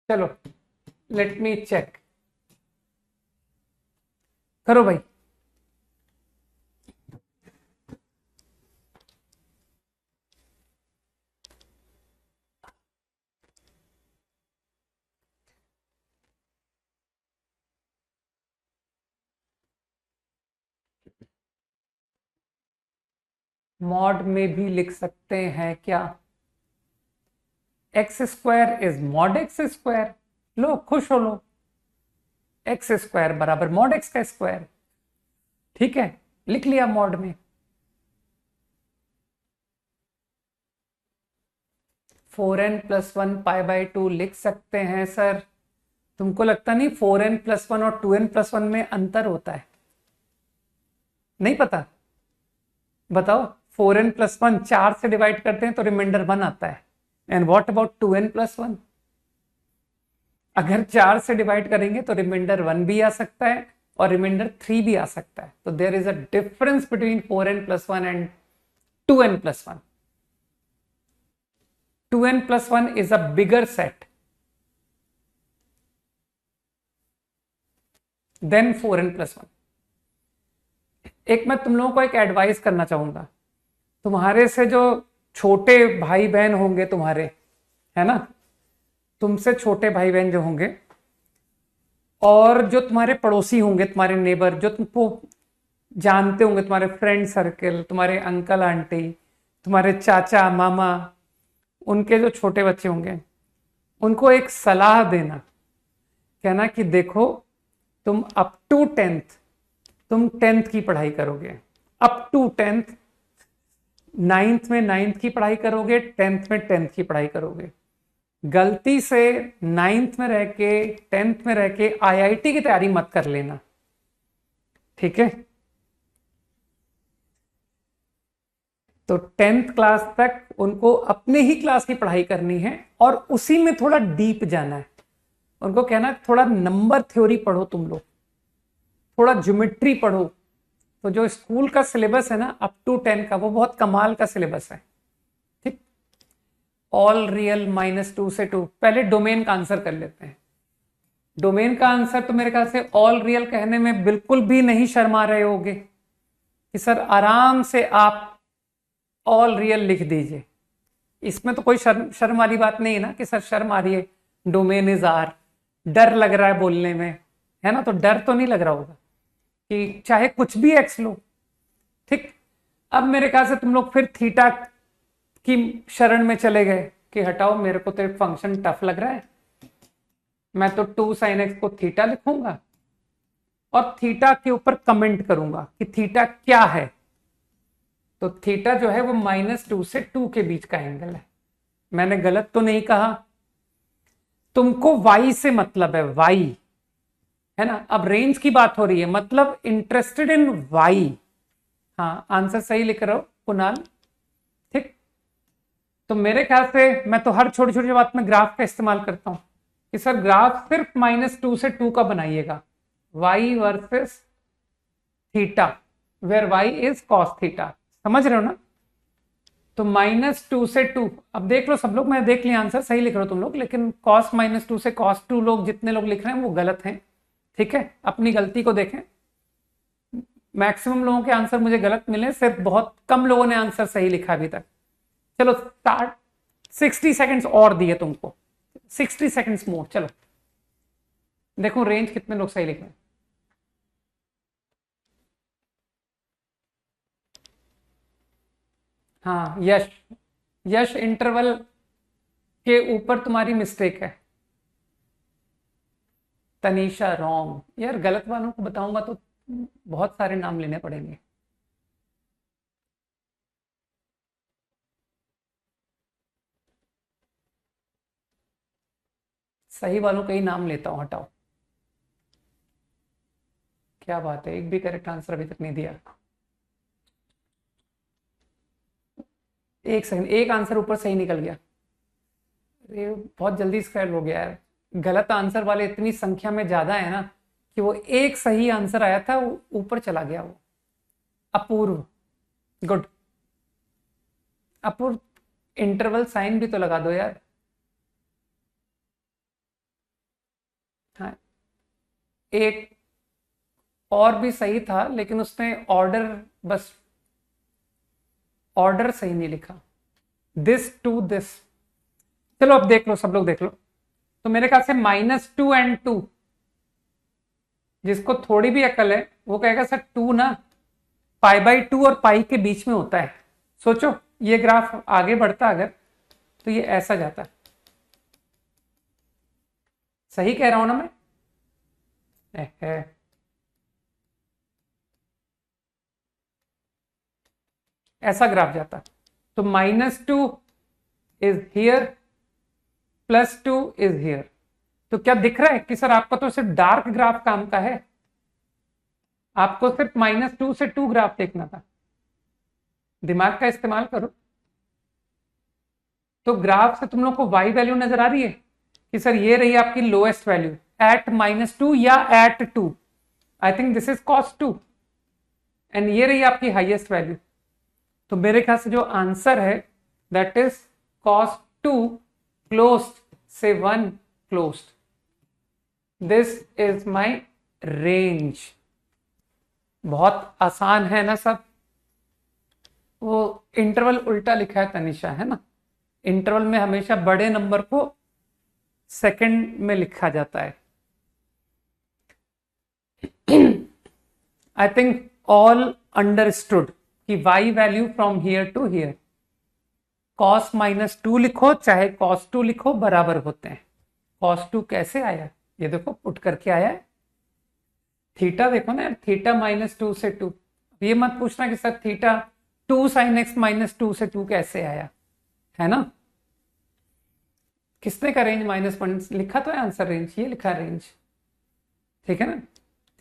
चलो लेट मी चेक, करो भाई। मॉड में भी लिख सकते हैं क्या? X square is mod X square. लो खुश हो लो, एक्स स्क्वायर बराबर मॉड एक्स का स्क्वायर। ठीक है, लिख लिया मॉड में। 4n+1 π/2 लिख सकते हैं सर। तुमको लगता नहीं 4n+1 और 2n+1 में अंतर होता है? नहीं पता? बताओ। 4n+1 4 से डिवाइड करते हैं तो रिमाइंडर 1 आता है। And what about 2n+1? अगर 4 से डिवाइड करेंगे तो रिमाइंडर 1 भी आ सकता है और रिमाइंडर 3 भी आ सकता है। तो there is a difference between 4n+1 and 2n+1। 2n+1 is a bigger set than 4n+1। एक मैं तुम लोगों को एक एडवाइस करना चाहूंगा। तुम्हारे से जो छोटे भाई बहन होंगे तुम्हारे, है ना, तुमसे छोटे भाई बहन जो होंगे और जो तुम्हारे पड़ोसी होंगे, तुम्हारे नेबर, जो तुमको जानते होंगे, तुम्हारे फ्रेंड सर्कल, तुम्हारे अंकल आंटी, तुम्हारे चाचा मामा, उनके जो छोटे बच्चे होंगे, उनको एक सलाह देना। कहना कि देखो, तुम अप टू 10th, तुम 10th की पढ़ाई करोगे, अप टू 10th। 9th में 9th की पढ़ाई करोगे, 10th में 10th की पढ़ाई करोगे। गलती से 9th में रह के 10th में रह के आईआईटी की तैयारी मत कर लेना, ठीक है? तो 10th क्लास तक उनको अपने ही क्लास की पढ़ाई करनी है और उसी में थोड़ा डीप जाना है। उनको कहना थोड़ा नंबर थ्योरी पढ़ो, तुम लोग थोड़ा ज्योमेट्री पढ़ो। तो जो स्कूल का सिलेबस है ना अप टू 10 का, वो बहुत कमाल का सिलेबस है। ठीक, ऑल रियल -2 से 2। पहले डोमेन का आंसर कर लेते हैं। डोमेन का आंसर तो मेरे ख्याल से ऑल रियल कहने में बिल्कुल भी नहीं शर्मा रहे होगे कि सर आराम से आप ऑल रियल लिख दीजिए। इसमें तो कोई शर्म वाली बात नहीं है ना कि सर शर्म आ रही है, डोमेन इज आर, डर लग रहा है बोलने में, है ना? तो डर तो नहीं लग रहा होगा कि चाहे कुछ भी एक्स लो। ठीक, अब मेरे ख्याल से तुम लोग फिर थीटा की शरण में चले गए कि हटाओ, मेरे को तो एक फंक्शन टफ लग रहा है, मैं तो 2 sin x को थीटा लिखूंगा और थीटा के ऊपर कमेंट करूंगा कि थीटा क्या है। तो थीटा जो है वो -2 से 2 के बीच का एंगल है। मैंने गलत तो नहीं कहा? तुमको y से मतलब है, y, है ना? अब रेंज की बात हो रही है, मतलब इंटरेस्टेड इन y। हाँ, आंसर सही लिख रहे हो कुणाल। ठीक, तो मेरे ख्याल से मैं तो हर छोटी छोटी बात में ग्राफ का इस्तेमाल करता हूं कि सर ग्राफ सिर्फ -2 से 2 का बनाइएगा, y versus theta, where y is cos theta. समझ रहे हो ना? तो -2 से 2, अब देख लो सब लोग, मैं देख लिया आंसर सही लिख रहे हो तुम लोग, लेकिन cos -2 से cos 2 लोग जितने लोग लिख रहे हैं वो गलत हैं। ठीक है, अपनी गलती को देखें। मैक्सिमम लोगों के आंसर मुझे गलत मिले, सिर्फ बहुत कम लोगों ने आंसर सही लिखा अभी तक। चलो स्टार्ट, 60 सेकंड्स और दिए तुमको, 60 सेकंड्स मोर। चलो देखो रेंज कितने लोग सही लिख रहे हैं। हाँ यश, यश इंटरवल के ऊपर तुम्हारी मिस्टेक है। तनीषा रॉन्ग। यार गलत वालों को बताऊंगा तो बहुत सारे नाम लेने पड़ेंगे। सही वालों का ही नाम लेता हूं, हटाओ। क्या बात है, एक भी करेक्ट आंसर अभी तक नहीं दिया। एक सेकंड, एक आंसर ऊपर सही निकल गया। अरे बहुत जल्दी स्क्रैप हो गया यार। गलत आंसर वाले इतनी संख्या में ज्यादा है ना कि वो एक सही आंसर आया था, वो ऊपर चला गया। वो अपूर्व, गुड। अपूर्व, इंटरवल साइन भी तो लगा दो यार। हाँ, एक और भी सही था लेकिन उसने ऑर्डर, बस ऑर्डर सही नहीं लिखा, दिस टू दिस। चलो अब देख लो, सब लोग देख लो। तो मेरे ख्याल से -2 and 2, जिसको थोड़ी भी अकल है वो कहेगा सर 2 ना π/2 और पाई के बीच में होता है, सोचो ये ग्राफ आगे बढ़ता अगर, तो ये ऐसा जाता। सही कह रहा हूं ना मैं? ऐसा ग्राफ जाता। तो -2 इज हियर, +2 इज हियर। तो क्या दिख रहा है कि सर आपका तो सिर्फ डार्क ग्राफ काम का है, आपको सिर्फ -2 से 2 ग्राफ देखना था। दिमाग का इस्तेमाल करो। तो ग्राफ से तुम लोग को y वैल्यू नजर आ रही है कि सर ये रही आपकी लोएस्ट वैल्यू एट -2 या at 2, I think this is cos2, and ये रही आपकी हाईएस्ट वैल्यू। तो मेरे ख्याल से जो आंसर है दैट इज cos2 क्लोज्ड से 1 closed, this is my range. बहुत आसान है ना सब। वो इंटरवल उल्टा लिखा है तनिषा, है ना? इंटरवल में हमेशा बड़े नंबर को सेकंड में लिखा जाता है। आई थिंक ऑल अंडरस्टूड कि y value from here to here, cos -2 लिखो चाहे cos 2 लिखो बराबर होते हैं। cos 2 कैसे आया? ये देखो पुट करके आया है। थीटा देखो ना यार, थीटा -2 से 2। ये मत पूछना कि सर थीटा 2 sin x -2 से 2 कैसे आया, है ना? किसने का रेंज -1 लिखा तो है आंसर रेंज, ये लिखा रेंज, ठीक है ना?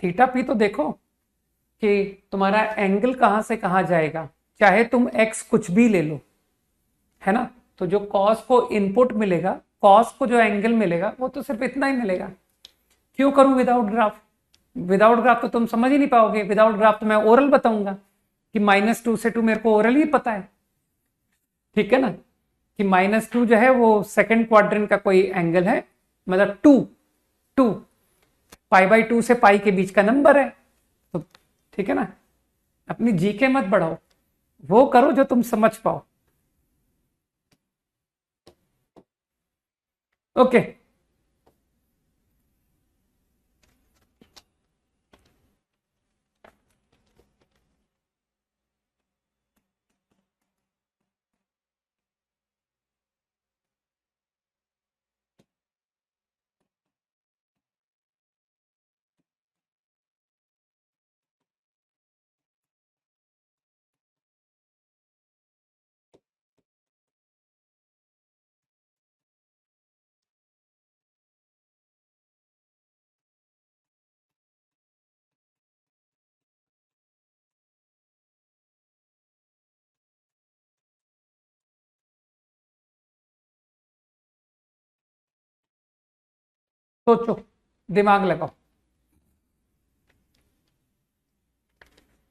थीटा पी तो देखो कि तुम्हारा एंगल कहां से कहां जाएगा, चाहे तुम x कुछ भी ले लो, है ना? तो जो cos को इनपुट मिलेगा, cos को जो एंगल मिलेगा वो तो सिर्फ इतना ही मिलेगा। क्यों करूं विदाउट ग्राफ? विदाउट ग्राफ तो तुम समझ ही नहीं पाओगे। विदाउट ग्राफ तो मैं ओरल बताऊंगा कि -2 से 2 मेरे को ओरल ही पता है, ठीक है ना? कि -2 जो है वो सेकंड क्वाड्रेंट का कोई एंगल है, मतलब 2 π/2 से पाई के बीच का नंबर है। तो ठीक है ना, अपनी जीके मत बढ़ाओ, वो करो जो तुम समझ पाओ। ओके सोचो, दिमाग लगाओ।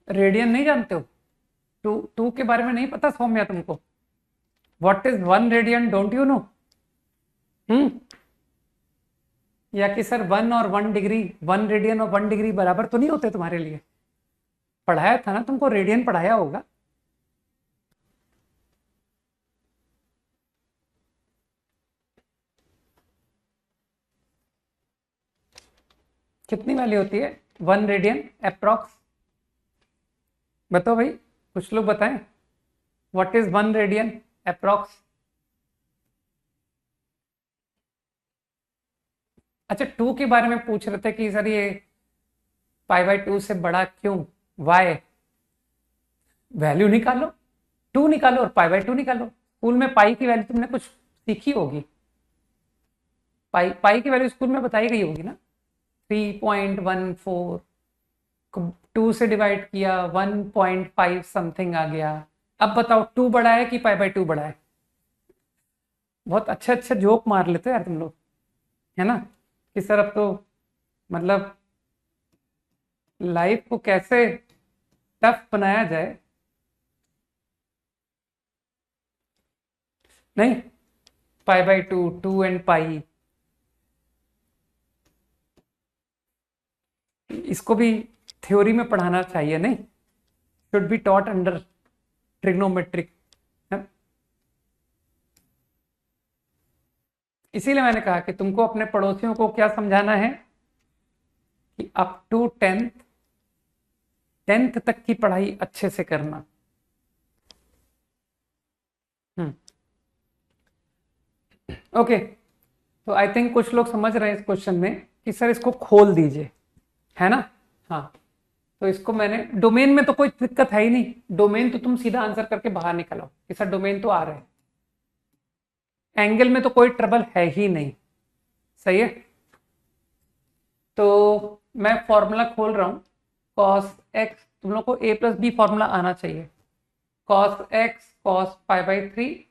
रेडियन नहीं जानते हो? टू के बारे में नहीं पता सौम्या तुमको? What is 1 radian, don't you know? या कि सर 1 रेडियन और 1 डिग्री बराबर तो नहीं होते तुम्हारे लिए? पढ़ाया था ना तुमको, रेडियन पढ़ाया होगा। कितनी वैल्यू होती है 1 रेडियन अप्रॉक्स? बताओ भाई, कुछ लोग बताएं। What is 1 radian approx? अच्छा, 2 के बारे में पूछ रहे थे कि सर ये π/2 से बड़ा क्यों, वाई? वैल्यू निकालो, 2 निकालो और π/2 निकालो। स्कूल में पाई की वैल्यू तुमने कुछ सीखी होगी। पाई की वैल्यू स्कूल में बताई गई होगी ना, 3.14, 2 से डिवाइड किया 1.5 समथिंग आ गया। अब बताओ 2 बड़ा है कि π/2 बड़ा है? बहुत अच्छे अच्छे जोक मार लेते हो यार तुम लोग, है ना? कि सर अब तो मतलब लाइफ को कैसे टफ बनाया जाए। नहीं, π/2, 2 एंड पाई, इसको भी थ्योरी में पढ़ाना चाहिए नहीं? Should be taught under trigonometric. इसीलिए मैंने कहा कि तुमको अपने पड़ोसियों को क्या समझाना है कि अप टू 10th तक की पढ़ाई अच्छे से करना। हम्म ओके, तो आई थिंक कुछ लोग समझ रहे हैं इस क्वेश्चन में कि सर इसको खोल दीजिए, है ना। हाँ, तो इसको मैंने डोमेन में तो कोई दिक्कत है ही नहीं, डोमेन तो तुम सीधा आंसर करके बाहर निकल आओ कि सर डोमेन तो आ रहा है, एंगल में तो कोई ट्रबल है ही नहीं। सही है, तो मैं फॉर्मूला खोल रहा हूं, कॉस एक्स, तुम लोग को ए प्लस बी फॉर्मूला आना चाहिए, cos x cos pi by three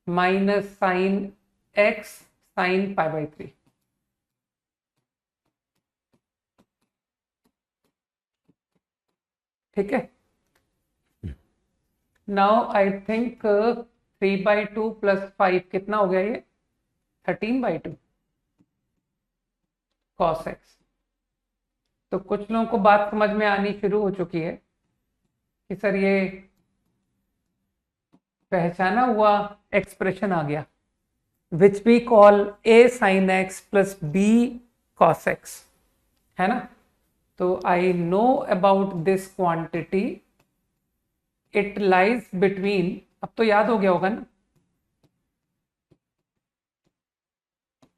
minus sine x sign pi by three. ठीक है, नाउ आई थिंक 3/2 प्लस 5 कितना हो गया ये, 13/2 कॉस एक्स। तो कुछ लोगों को बात समझ में आनी शुरू हो चुकी है कि सर ये पहचाना हुआ एक्सप्रेशन आ गया, which we call a sine x plus b cos x, है ना। तो I know about this quantity, it lies between, अब तो याद हो गया होगा ना,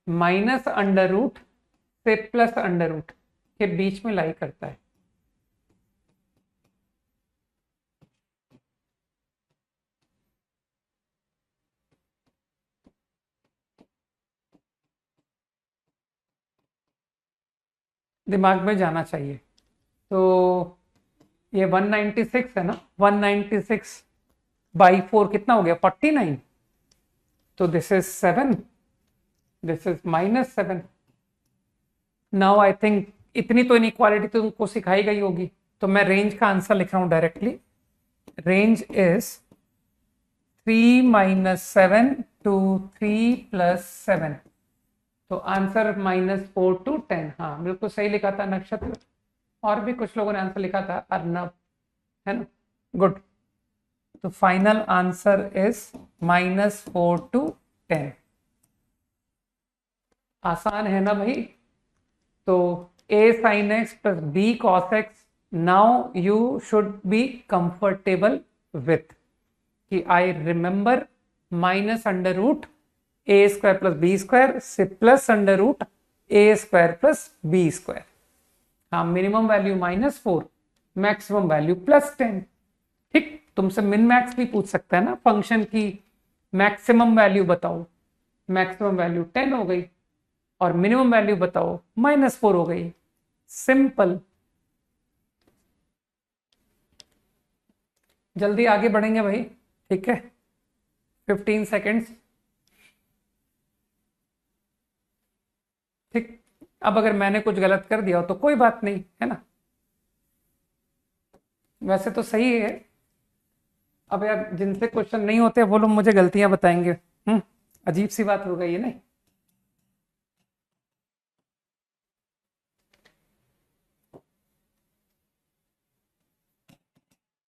माइनस अंडर रूट से प्लस अंडर रूट के बीच में लाई करता है। दिमाग में जाना चाहिए। तो ये 196 है ना, 196/4 कितना हो गया, 49। तो this is 7, this is -7। Now I think इतनी तो इनइक्वालिटी तो तुमको सिखाई गई होगी, तो मैं रेंज का आंसर लिख रहा हूं डायरेक्टली, रेंज इज 3 - 7 to 3 + 7। तो आंसर -4 to 10। हाँ बिल्कुल सही लिखा था नक्षत्र, और भी कुछ लोगों ने आंसर लिखा था, अर्नब, है ना, गुड। तो फाइनल आंसर इज -4 to 10। आसान है ना भाई। तो a sin x plus b cos x, now you should be comfortable with कि I remember minus under root a square plus b square से plus under root a square plus b square. हाँ, minimum value -4, maximum value +10। ठीक, तुमसे min max भी पूछ सकता है ना फंक्शन की, मैक्सिमम वैल्यू बताओ, मैक्सिमम वैल्यू 10 हो गई, और मिनिमम वैल्यू बताओ -4 हो गई, सिंपल। जल्दी आगे बढ़ेंगे भाई, ठीक है, 15 सेकेंड्स। ठीक, अब अगर मैंने कुछ गलत कर दिया हो तो कोई बात नहीं, है ना, वैसे तो सही है। अब यार जिनसे क्वेश्चन नहीं होते वो लोग मुझे गलतियां बताएंगे, अजीब सी बात हो गई है नहीं।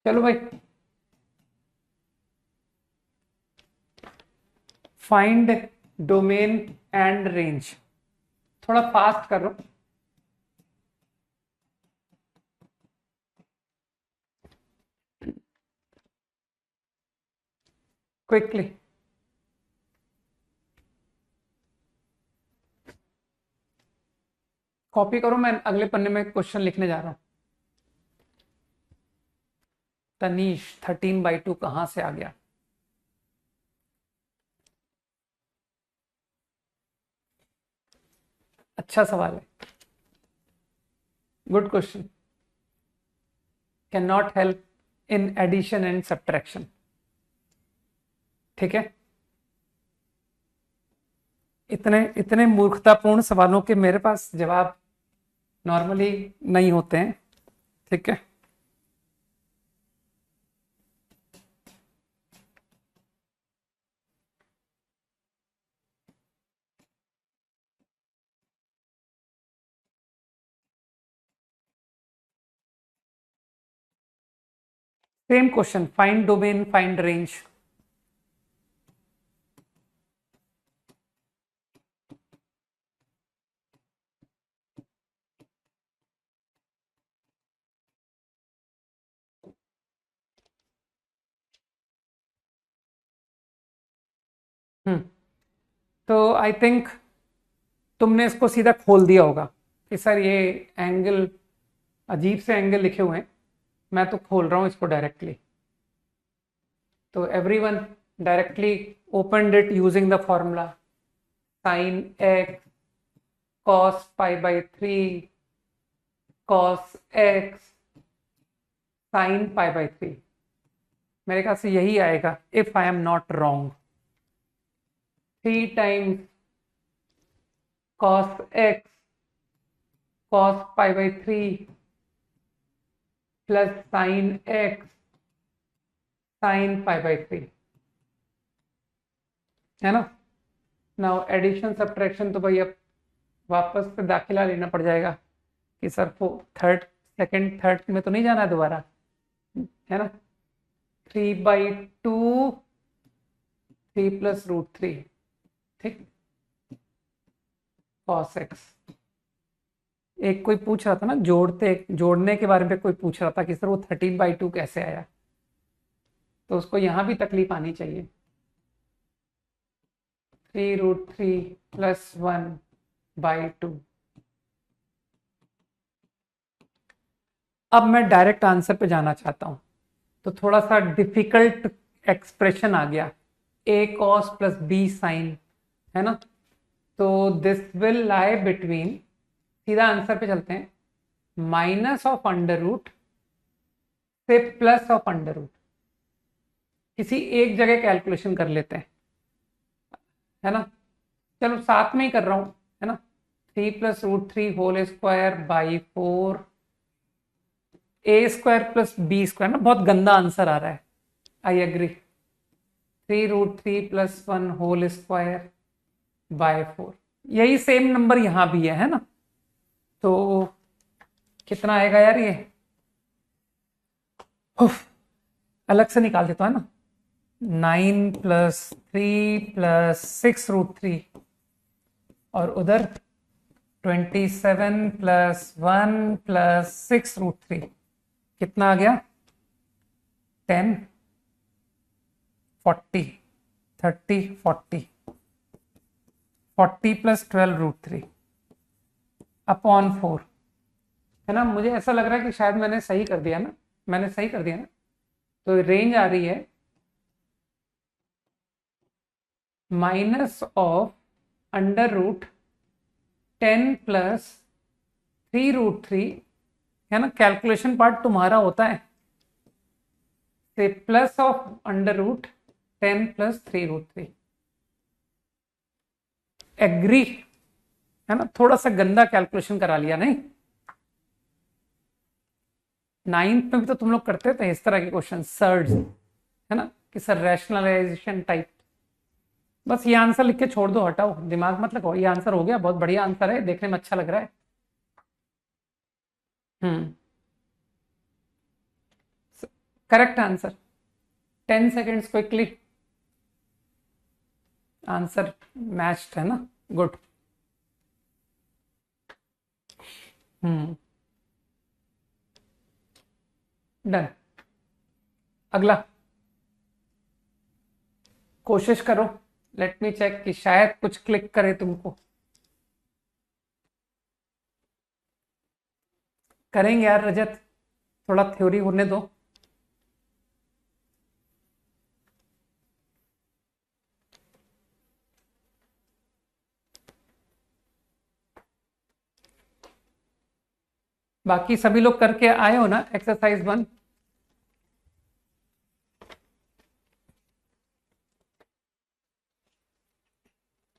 चलो भाई, फाइंड डोमेन एंड रेंज, थोड़ा फास्ट करो। क्विकली, कॉपी करो, मैं अगले पन्ने में क्वेश्चन लिखने जा रहा हूं। तनीश 13/2 कहां से आ गया। अच्छा सवाल है, good question. Can not help in addition and subtraction. ठीक है, इतने इतने मूर्खतापूर्ण सवालों के मेरे पास जवाब नॉर्मली नहीं होते हैं। ठीक है, same question, find domain find range. तो आई थिंक तुमने इसको सीधा खोल दिया होगा कि सर ये एंगल, अजीब से एंगल लिखे हुए हैं, मैं तो खोल रहा हूं इसको डायरेक्टली। तो everyone directly opened it using the formula sin x cos pi by 3 cos x sin pi by 3। मेरे ख्याल से यही आएगा if I am not wrong. 3 times cos x cos pi by 3 plus sin x sin pi by 3, है ना। Now addition subtraction तो भाई अब वापस से दाखिला लेना पड़ जाएगा कि सर थर्ड सेकंड थर्ड में तो नहीं जाना है दोबारा, है ना। 3/2 3 प्लस रूट 3, ठीक, cos x। एक कोई पूछ रहा था ना जोड़ने के बारे में, कोई पूछ रहा था कि सर वो 13/2 कैसे आया, तो उसको यहां भी तकलीफ आनी चाहिए। 3√3 प्लस 1/2। अब मैं डायरेक्ट आंसर पे जाना चाहता हूं, तो थोड़ा सा डिफिकल्ट एक्सप्रेशन आ गया, a cos plus b sin, है ना। तो दिस विल लाई बिटवीन, सीधा आंसर पे चलते हैं, माइनस ऑफ अंडर रूट से प्लस ऑफ अंडर रूट। किसी एक जगह कैलकुलेशन कर लेते हैं, है ना। चलो साथ में ही कर रहा हूं, है ना। 3 plus root 3 whole square by 4 a square plus b square ना, बहुत गंदा आंसर आ रहा है, I agree. 3√3 plus 1 whole square by 4, यही सेम नंबर यहां भी है ना। तो कितना आएगा यार ये, अलग से निकाल देता है ना। 9 प्लस 3 प्लस 6√3 और उधर 27 प्लस 1 प्लस 6√3, कितना आ गया 10 40 30 40 40 प्लस 12√3 अपॉन 4, है ना। मुझे ऐसा लग रहा है कि शायद मैंने सही कर दिया ना, तो रेंज आ रही है minus of under root 10 plus 3√3, है ना। कैलकुलेशन पार्ट तुम्हारा होता है, से plus of under root 10 plus 3√3। Agree, है ना। थोड़ा सा गंदा कैलकुलेशन करा लिया नहीं, 9th में भी तो तुम लोग करते थे इस तरह के क्वेश्चन, सर्ज, है ना, कि सर रैशनलाइजेशन टाइप। बस ये आंसर लिख के छोड़ दो, हटाओ, दिमाग मत लगाओ, ये आंसर हो गया, बहुत बढ़िया आंसर है, देखने में अच्छा लग रहा है। Correct answer, 10 seconds quickly, answer matched है ना, गुड। डन। अगला कोशिश करो, लेट मी चेक कि शायद कुछ क्लिक करे तुमको। करेंगे यार रजत, थोड़ा थ्योरी होने दो। बाकी सभी लोग करके आए हो ना एक्सरसाइज 1?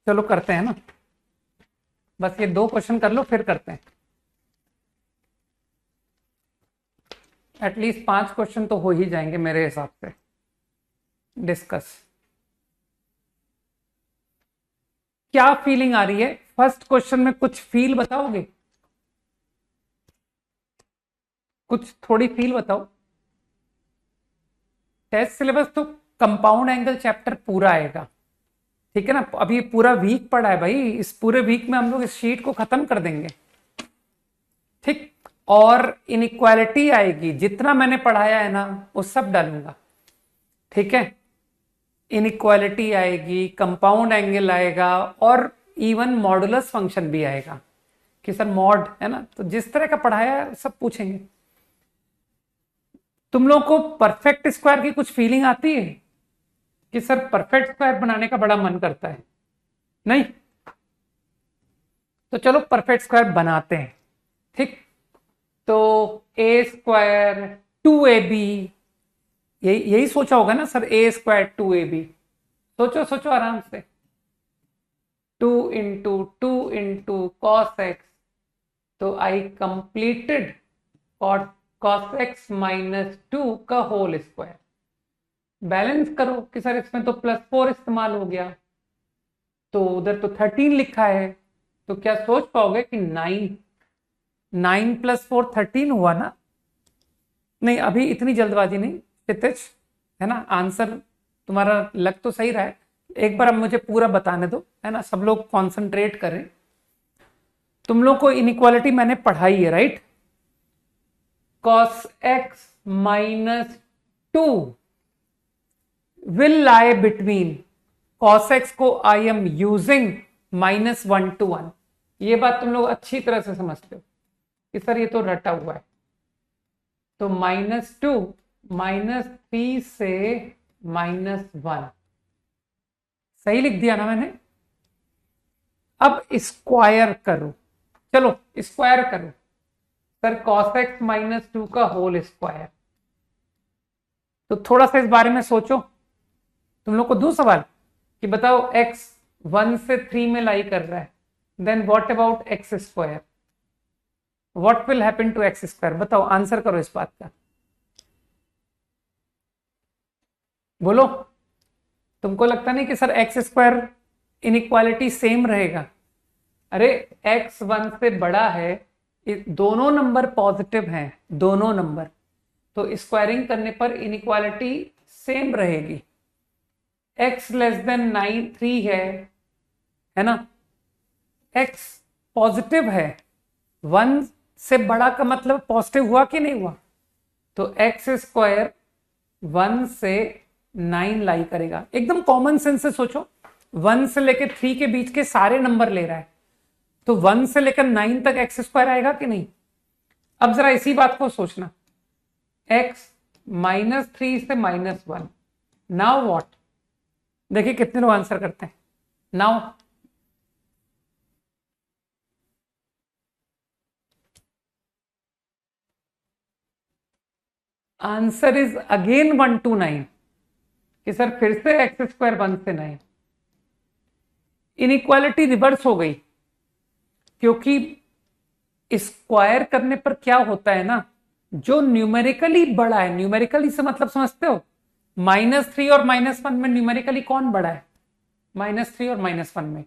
चलो करते हैं ना, बस ये 2 क्वेश्चन कर लो फिर करते हैं। एटलीस्ट 5 क्वेश्चन तो हो ही जाएंगे मेरे हिसाब से डिस्कस। क्या फीलिंग आ रही है फर्स्ट क्वेश्चन में, कुछ फील बताओगे, कुछ थोड़ी फील बताओ। टेस्ट सिलेबस तो कंपाउंड एंगल चैप्टर पूरा आएगा, ठीक है ना। अभी पूरा वीक पड़ा है भाई, इस पूरे वीक में हम लोग इस शीट को खत्म कर देंगे, ठीक। और इनइक्वालिटी आएगी, जितना मैंने पढ़ाया है ना वो सब डालूंगा, ठीक है। इनइक्वालिटी आएगी, कंपाउंड एंगल आएगा और इवन मॉडुलस फंक्शन भी आएगा कि सर मॉड है ना। तो जिस तरह का पढ़ाया है सब पूछेंगे। तुम लोग को परफेक्ट स्क्वायर की कुछ फीलिंग आती है कि सर परफेक्ट स्क्वायर बनाने का बड़ा मन करता है? नहीं? तो चलो परफेक्ट स्क्वायर बनाते हैं। ठीक, तो ए स्क्वायर 2ab, यही सोचा होगा ना सर, ए स्क्वायर 2ab। सोचो सोचो आराम से। 2 × cos x, तो आई कंप्लीटेड cos x -2 का होल स्क्वायर। बैलेंस करो कि सर इसमें तो +4 इस्तेमाल हो गया, तो उधर तो 13 लिखा है, तो क्या सोच पाओगे कि 9 + 4 13 हुआ ना? नहीं, अभी इतनी जल्दबाजी नहीं क्षितिज, है ना। आंसर तुम्हारा लग तो सही रहा है, एक बार अब मुझे पूरा बताने दो, है ना। सब लोग कॉन्सेंट्रेट करें। तुम लोग को इनइक्वालिटी मैंने पढ़ाई है, right. cos x -2 will lie between, cos x को आई एम यूजिंग -1 to 1। ये बात तुम लोग अच्छी तरह से समझते हो कि सर ये तो रटा हुआ है। तो -2 -3 से -1, सही लिख दिया ना मैंने। अब स्क्वायर करो, चलो स्क्वायर करो सर, cos x -2 का होल स्क्वायर। तो थोड़ा सा इस बारे में सोचो। तुम लोग को दूं सवाल कि बताओ x 1 से 3 में लाई कर रहा है, then what about x square, what will happen to x square? बताओ, आंसर करो इस बात का, बोलो। तुमको लगता नहीं कि sir x square inequality same रहेगा? अरे x 1 से बड़ा है, दोनों नंबर पॉजिटिव हैं, दोनों नंबर, तो स्क्वायरिंग करने पर इनइक्वालिटी सेम रहेगी। x <9 3 है ना, x पॉजिटिव है, 1 से बड़ा का मतलब पॉजिटिव हुआ कि नहीं हुआ? तो x स्क्वायर 1 से 9 लाई करेगा। एकदम कॉमन सेंस से सोचो, 1 से लेकर 3 के बीच के सारे नंबर ले रहा है, तो 1 से लेकर 9 तक एक्स स्क्वायर आएगा कि नहीं? अब जरा इसी बात को सोचना, x -3 से -1, नाउ व्हाट? देखिए कितने लोग आंसर करते हैं। Now answer is again 1 to 9 कि सर फिर से एक्स स्क्वायर 1 से 9। इनइक्वालिटी रिवर्स हो गई, क्योंकि स्क्वायर करने पर क्या होता है ना, जो न्यूमेरिकली बड़ा है, न्यूमेरिकली से मतलब समझते हो, -3 और -1 में न्यूमेरिकली कौन बड़ा है? -3 और -1 में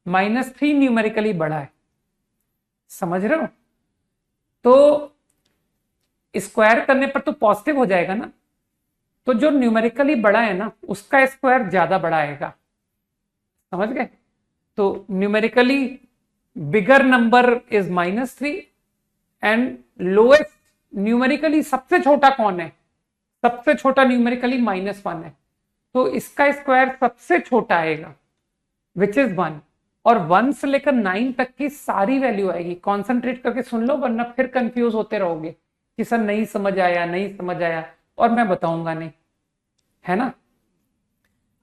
-3 न्यूमेरिकली बड़ा है, समझ रहे हो? तो स्क्वायर करने पर तो पॉजिटिव हो जाएगा ना, तो जो न्यूमेरिकली बड़ा है ना उसका स्क्वायर ज्यादा बड़ा आएगा, समझ गए? तो numerically bigger number is -3 and lowest, numerically सबसे छोटा कौन है? सबसे छोटा न्यूमेरिकली -1 है, तो इसका स्क्वायर सबसे छोटा आएगा विच इज 1। और 1 से लेकर 9 तक की सारी वैल्यू आएगी। कॉन्सेंट्रेट करके सुन लो, वरना फिर कंफ्यूज होते रहोगे कि सर नहीं समझ आया, नहीं समझ आया, और मैं बताऊंगा नहीं, है ना।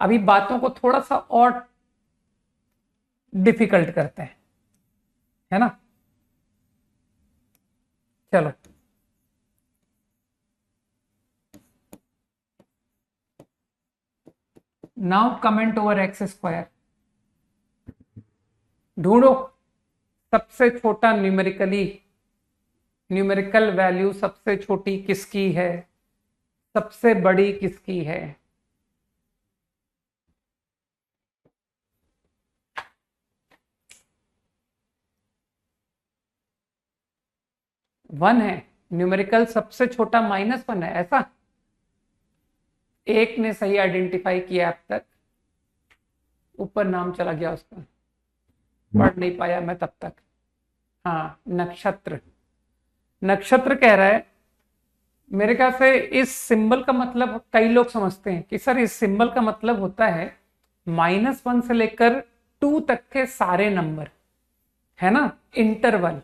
अभी बातों को थोड़ा सा और डिफिकल्ट करते हैं, है ना। चलो now comment over x square. ढूंढो सबसे छोटा न्यूमेरिकल वैल्यू सबसे छोटी किसकी है, सबसे बड़ी किसकी है? वन है न्यूमेरिकल सबसे छोटा, -1 है, ऐसा एक ने सही आइडेंटिफाई किया अब तक, ऊपर नाम चला गया उसका, पढ़ नहीं पाया मैं तब तक। हाँ, नक्षत्र कह रहा है मेरे ख्याल से इस सिंबल का मतलब कई लोग समझते हैं कि सर इस सिंबल का मतलब होता है -1 से लेकर 2 तक के सारे नंबर, है ना, इंटरवल।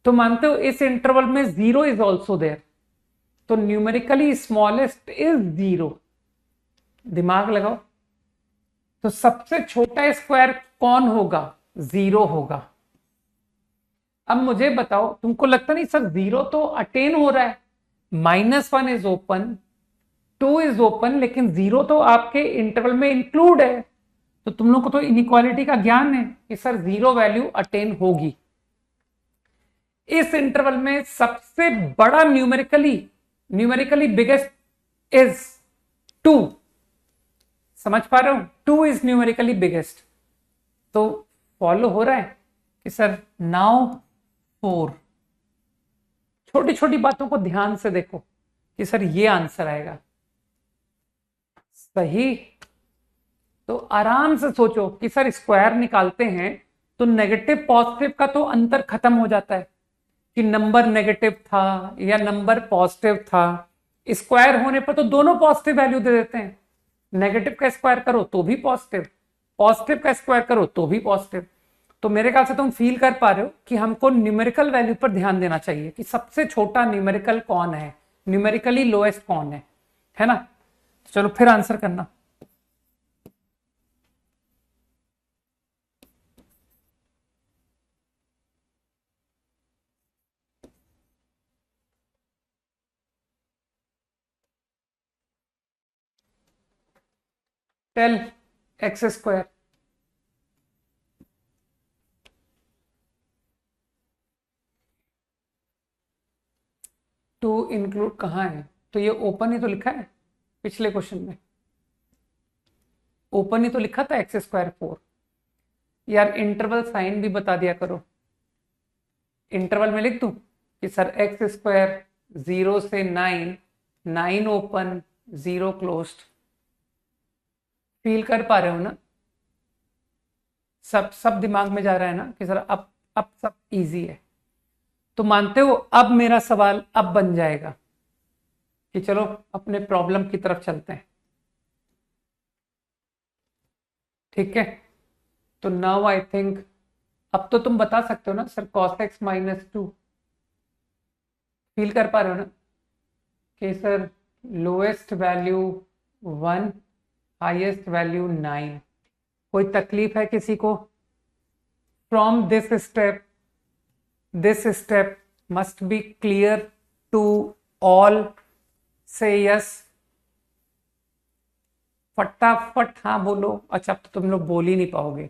तो मानते हो इस इंटरवल में 0 इज ऑल्सो देयर, तो न्यूमेरिकली स्मॉलेस्ट इज 0। दिमाग लगाओ, तो सबसे छोटा स्क्वायर कौन होगा? 0 होगा। अब मुझे बताओ, तुमको लगता नहीं सर 0 तो अटेन हो रहा है, -1 इज ओपन, 2 इज ओपन, लेकिन 0 तो आपके इंटरवल में इंक्लूड है। तो तुम लोग को तो इनइक्वालिटी का ज्ञान है कि सर 0 वैल्यू अटेन होगी। इस इंटरवल में सबसे बड़ा न्यूमेरिकली बिगेस्ट इज 2। समझ पा रहे हो? 2 इज न्यूमेरिकली बिगेस्ट। तो फॉलो हो रहा है कि सर नाउ 4। छोटी छोटी बातों को ध्यान से देखो कि सर ये आंसर आएगा सही। तो आराम से सोचो कि सर स्क्वायर निकालते हैं तो नेगेटिव पॉजिटिव का तो अंतर खत्म हो जाता है कि नंबर नेगेटिव था या नंबर पॉजिटिव था। स्क्वायर होने पर तो दोनों पॉजिटिव वैल्यू दे देते हैं। नेगेटिव का स्क्वायर करो तो भी पॉजिटिव, पॉजिटिव का स्क्वायर करो तो भी पॉजिटिव। तो मेरे ख्याल से तुम फील कर पा रहे हो कि हमको न्यूमेरिकल वैल्यू पर ध्यान देना चाहिए कि सबसे छोटा न्यूमेरिकल कौन है, न्यूमेरिकली लोएस्ट कौन है ना? चलो फिर आंसर करना। Tell x square. To include कहाँ है? तो ये ओपन ही तो लिखा है पिछले क्वेश्चन में, ओपन ही तो लिखा था एक्स स्क्वायर 4। यार इंटरवल साइन भी बता दिया करो। इंटरवल में लिख दूं कि सर एक्स स्क्वायर 0 से 9, 9 ओपन 0 क्लोज्ड। फील कर पा रहे हो ना? सब सब दिमाग में जा रहा है ना कि सर अब सब इजी है। तो मानते हो अब मेरा सवाल अब बन जाएगा कि चलो अपने प्रॉब्लम की तरफ चलते हैं। ठीक है, तो नाउ आई थिंक अब तो तुम बता सकते हो ना सर cos x -2। फील कर पा रहे हो ना कि sir lowest value 1, highest value 9। कोई तकलीफ है किसी को? From this step must be clear to all. से यस, फटाफट हाँ बोलो। अच्छा, अब तो तुम लोग बोल ही नहीं पाओगे,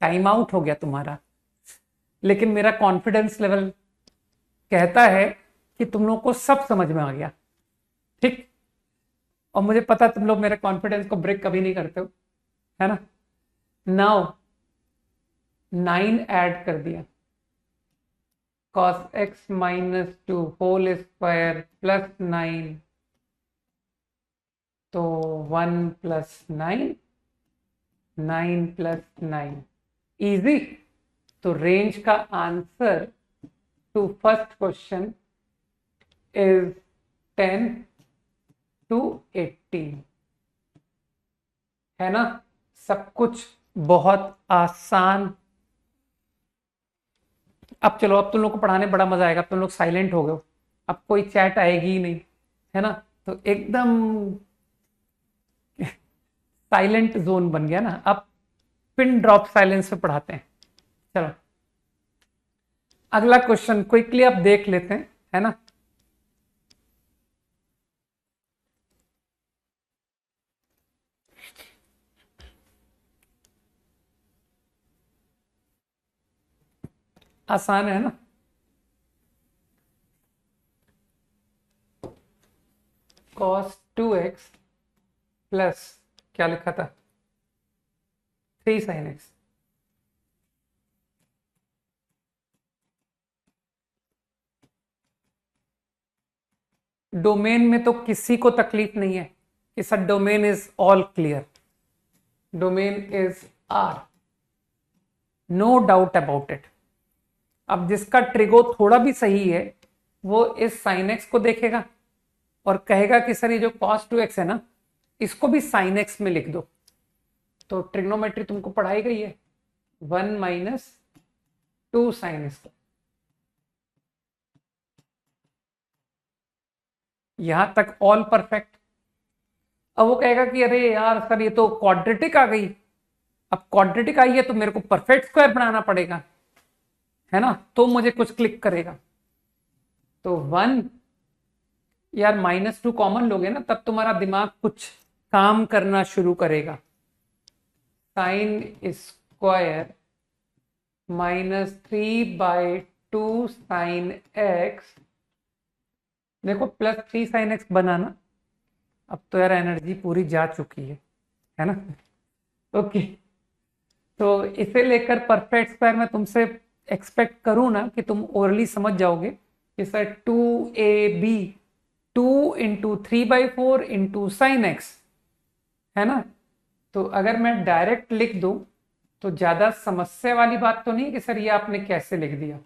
टाइम आउट हो गया तुम्हारा। लेकिन मेरा कॉन्फिडेंस लेवल कहता है कि तुम लोग को सब समझ में आ गया। ठीक, और मुझे पता तुम लोग मेरे कॉन्फिडेंस को ब्रेक कभी नहीं करते हो, है ना? नाउ 9 ऐड कर दिया, cos x -2 whole square plus 9, तो 1 + 9, 9 + 9 इजी। तो रेंज का answer to first question is 10 to 18, है ना? सब कुछ बहुत आसान। अब चलो, अब तुम लोग को पढ़ाने बड़ा मजा आएगा। अब तुम लोग साइलेंट हो गए हो, अब कोई चैट आएगी ही नहीं, है ना? तो एकदम साइलेंट जोन बन गया ना। अब पिन ड्रॉप साइलेंस पे पढ़ाते हैं। चलो अगला क्वेश्चन क्विकली आप देख लेते हैं, है ना? आसान है ना? cos 2x प्लस क्या लिखा था, 3 sin x। डोमेन में तो किसी को तकलीफ नहीं है कि sir domain is all clear, domain is R, no doubt about it. अब जिसका ट्रिगो थोड़ा भी सही है वो इस साइन एक्स को देखेगा और कहेगा कि सर ये जो cos 2x है ना, इसको भी साइन एक्स में लिख दो। तो ट्रिग्नोमेट्री तुमको पढ़ाई गई है, 1 माइनस 2 साइन स्क्वायर। यहां तक ऑल परफेक्ट। अब वो कहेगा कि अरे यार सर ये तो क्वाड्रेटिक आ गई। अब क्वाड्रेटिक आई है तो मेरे को परफेक्ट स्क्वायर बनाना पड़ेगा, है ना, तो मुझे कुछ क्लिक करेगा। तो 1 यार -2 कॉमन लोगे ना, तब तुम्हारा दिमाग कुछ काम करना शुरू करेगा। साइन स्क्वायर -3/2 साइन एक्स, देखो +3 साइन एक्स बनाना। अब तो यार एनर्जी पूरी जा चुकी है ना। ओके, तो इसे लेकर परफेक्ट स्क्वायर में तुमसे एक्सपेक्ट करूं ना कि तुम ओरली समझ जाओगे कि sir 2ab 2 into 3/4 into sine x, है ना। तो अगर मैं डायरेक्ट लिख दूं तो ज्यादा समस्या वाली बात तो नहीं कि सर ये आपने कैसे लिख दिया।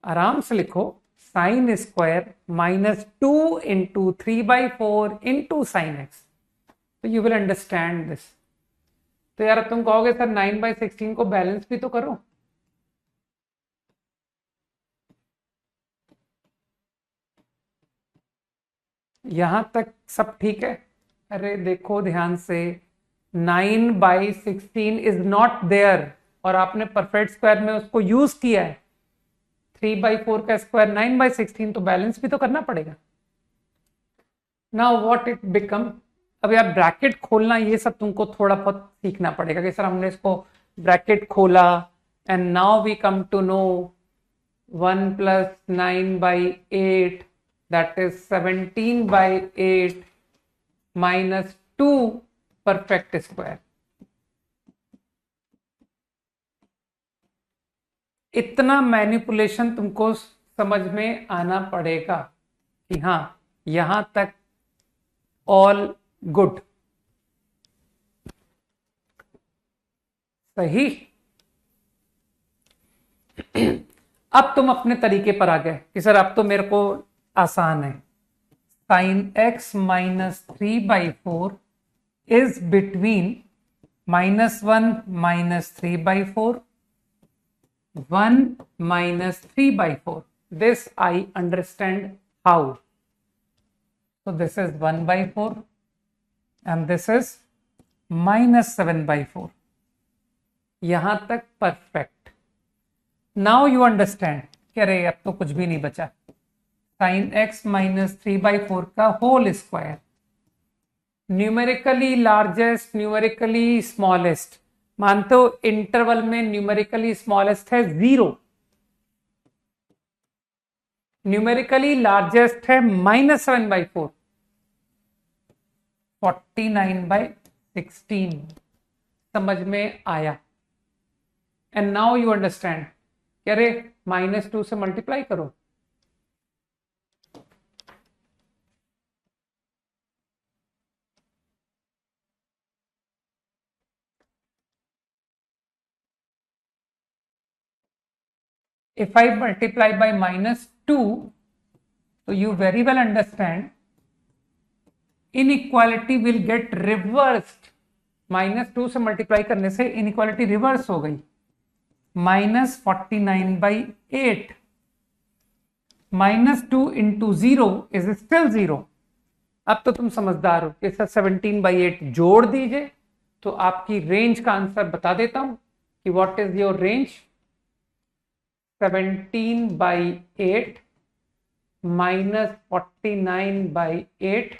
आराम से लिखो, sine square -2 into 3/4 into sine x, तो यू विल अंडरस्टैंड दिस। तो यार तुम कहोगे सर 9/16 को बैलेंस भी तो करो। यहां तक सब ठीक है। अरे देखो ध्यान से, 9/16 इज नॉट देयर और आपने परफेक्ट स्क्वायर में उसको यूज किया है। 3/4 का स्क्वायर 9/16, तो बैलेंस भी तो करना पड़ेगा। नाउ व्हाट इट बिकम, अब यार ब्रैकेट खोलना ये सब तुमको थोड़ा बहुत सीखना पड़ेगा कि सर हमने इसको ब्रैकेट खोला and now we come to know 1 + 9/8 that is 17/8 -2 perfect square. इतना मैनिपुलेशन तुमको समझ में आना पड़ेगा कि हाँ यहां तक ऑल गुड, सही। अब तुम अपने तरीके पर आ गए कि सर अब तो मेरे को आसान है। Sine x -3/4 is between -1 -3/4 1 -3/4। This I understand how. So this is 1/4 and this is -7/4। यहां तक परफेक्ट। नाउ यू अंडरस्टैंड कि अरे अब तो कुछ भी नहीं बचा। साइन x -3/4 का whole square, numerically largest numerically smallest, मानते हो इंटरवल में न्यूमेरिकली स्मॉलेस्ट है 0, न्यूमेरिकली लार्जेस्ट है -7/4, 49/16। समझ में आया। एंड नाउ यू अंडरस्टैंड कि अरे -2 से मल्टीप्लाई करो। If I multiply by -2, so you very well understand inequality will get reversed। -2 से मल्टीप्लाई करने से इनइक्वालिटी रिवर्स हो गई। -49/8 -2 इंटू 0 इज स्टिल 0। अब तो तुम समझदार हो कि सर 17/8 जोड़ दीजिए तो आपकी रेंज का आंसर बता देता हूं कि what is your range. 17/8 -49/8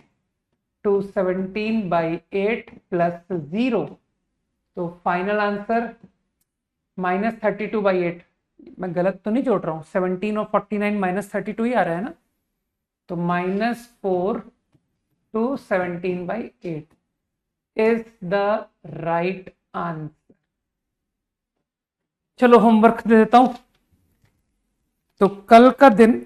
to 17/8 plus 0, तो फाइनल आंसर -32/8। मैं गलत तो नहीं जोड़ रहा हूं, 17 और 49 -32 ही आ रहा है ना, तो -4 to 17/8 is the right answer. चलो होमवर्क दे देता हूं। तो कल का दिन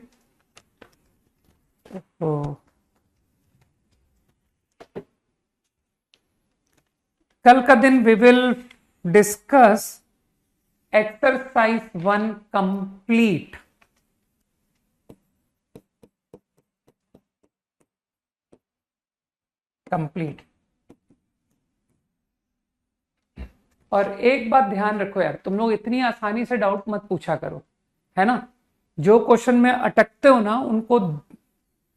we will discuss exercise 1 complete। Complete. और एक बात ध्यान रखो यार, तुम लोग इतनी आसानी से डाउट मत पूछा करो, है ना। जो क्वेश्चन में अटकते हो ना, उनको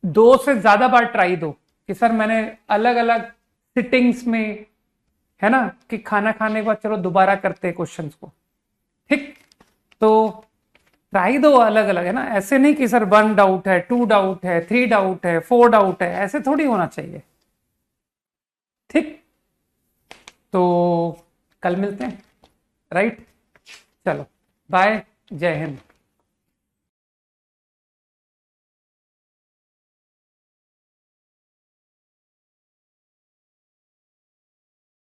2 से ज्यादा बार ट्राई दो कि सर मैंने अलग अलग सिटिंग्स में, है ना, कि खाना खाने के बाद चलो दोबारा करते हैं क्वेश्चंस को, ठीक। तो ट्राई दो अलग अलग, है ना। ऐसे नहीं कि सर 1 डाउट है, 2 डाउट है, 3 डाउट है, 4 डाउट है, ऐसे थोड़ी होना चाहिए, ठीक। तो कल मिलते हैं, राइट। चलो बाय, जय हिंद।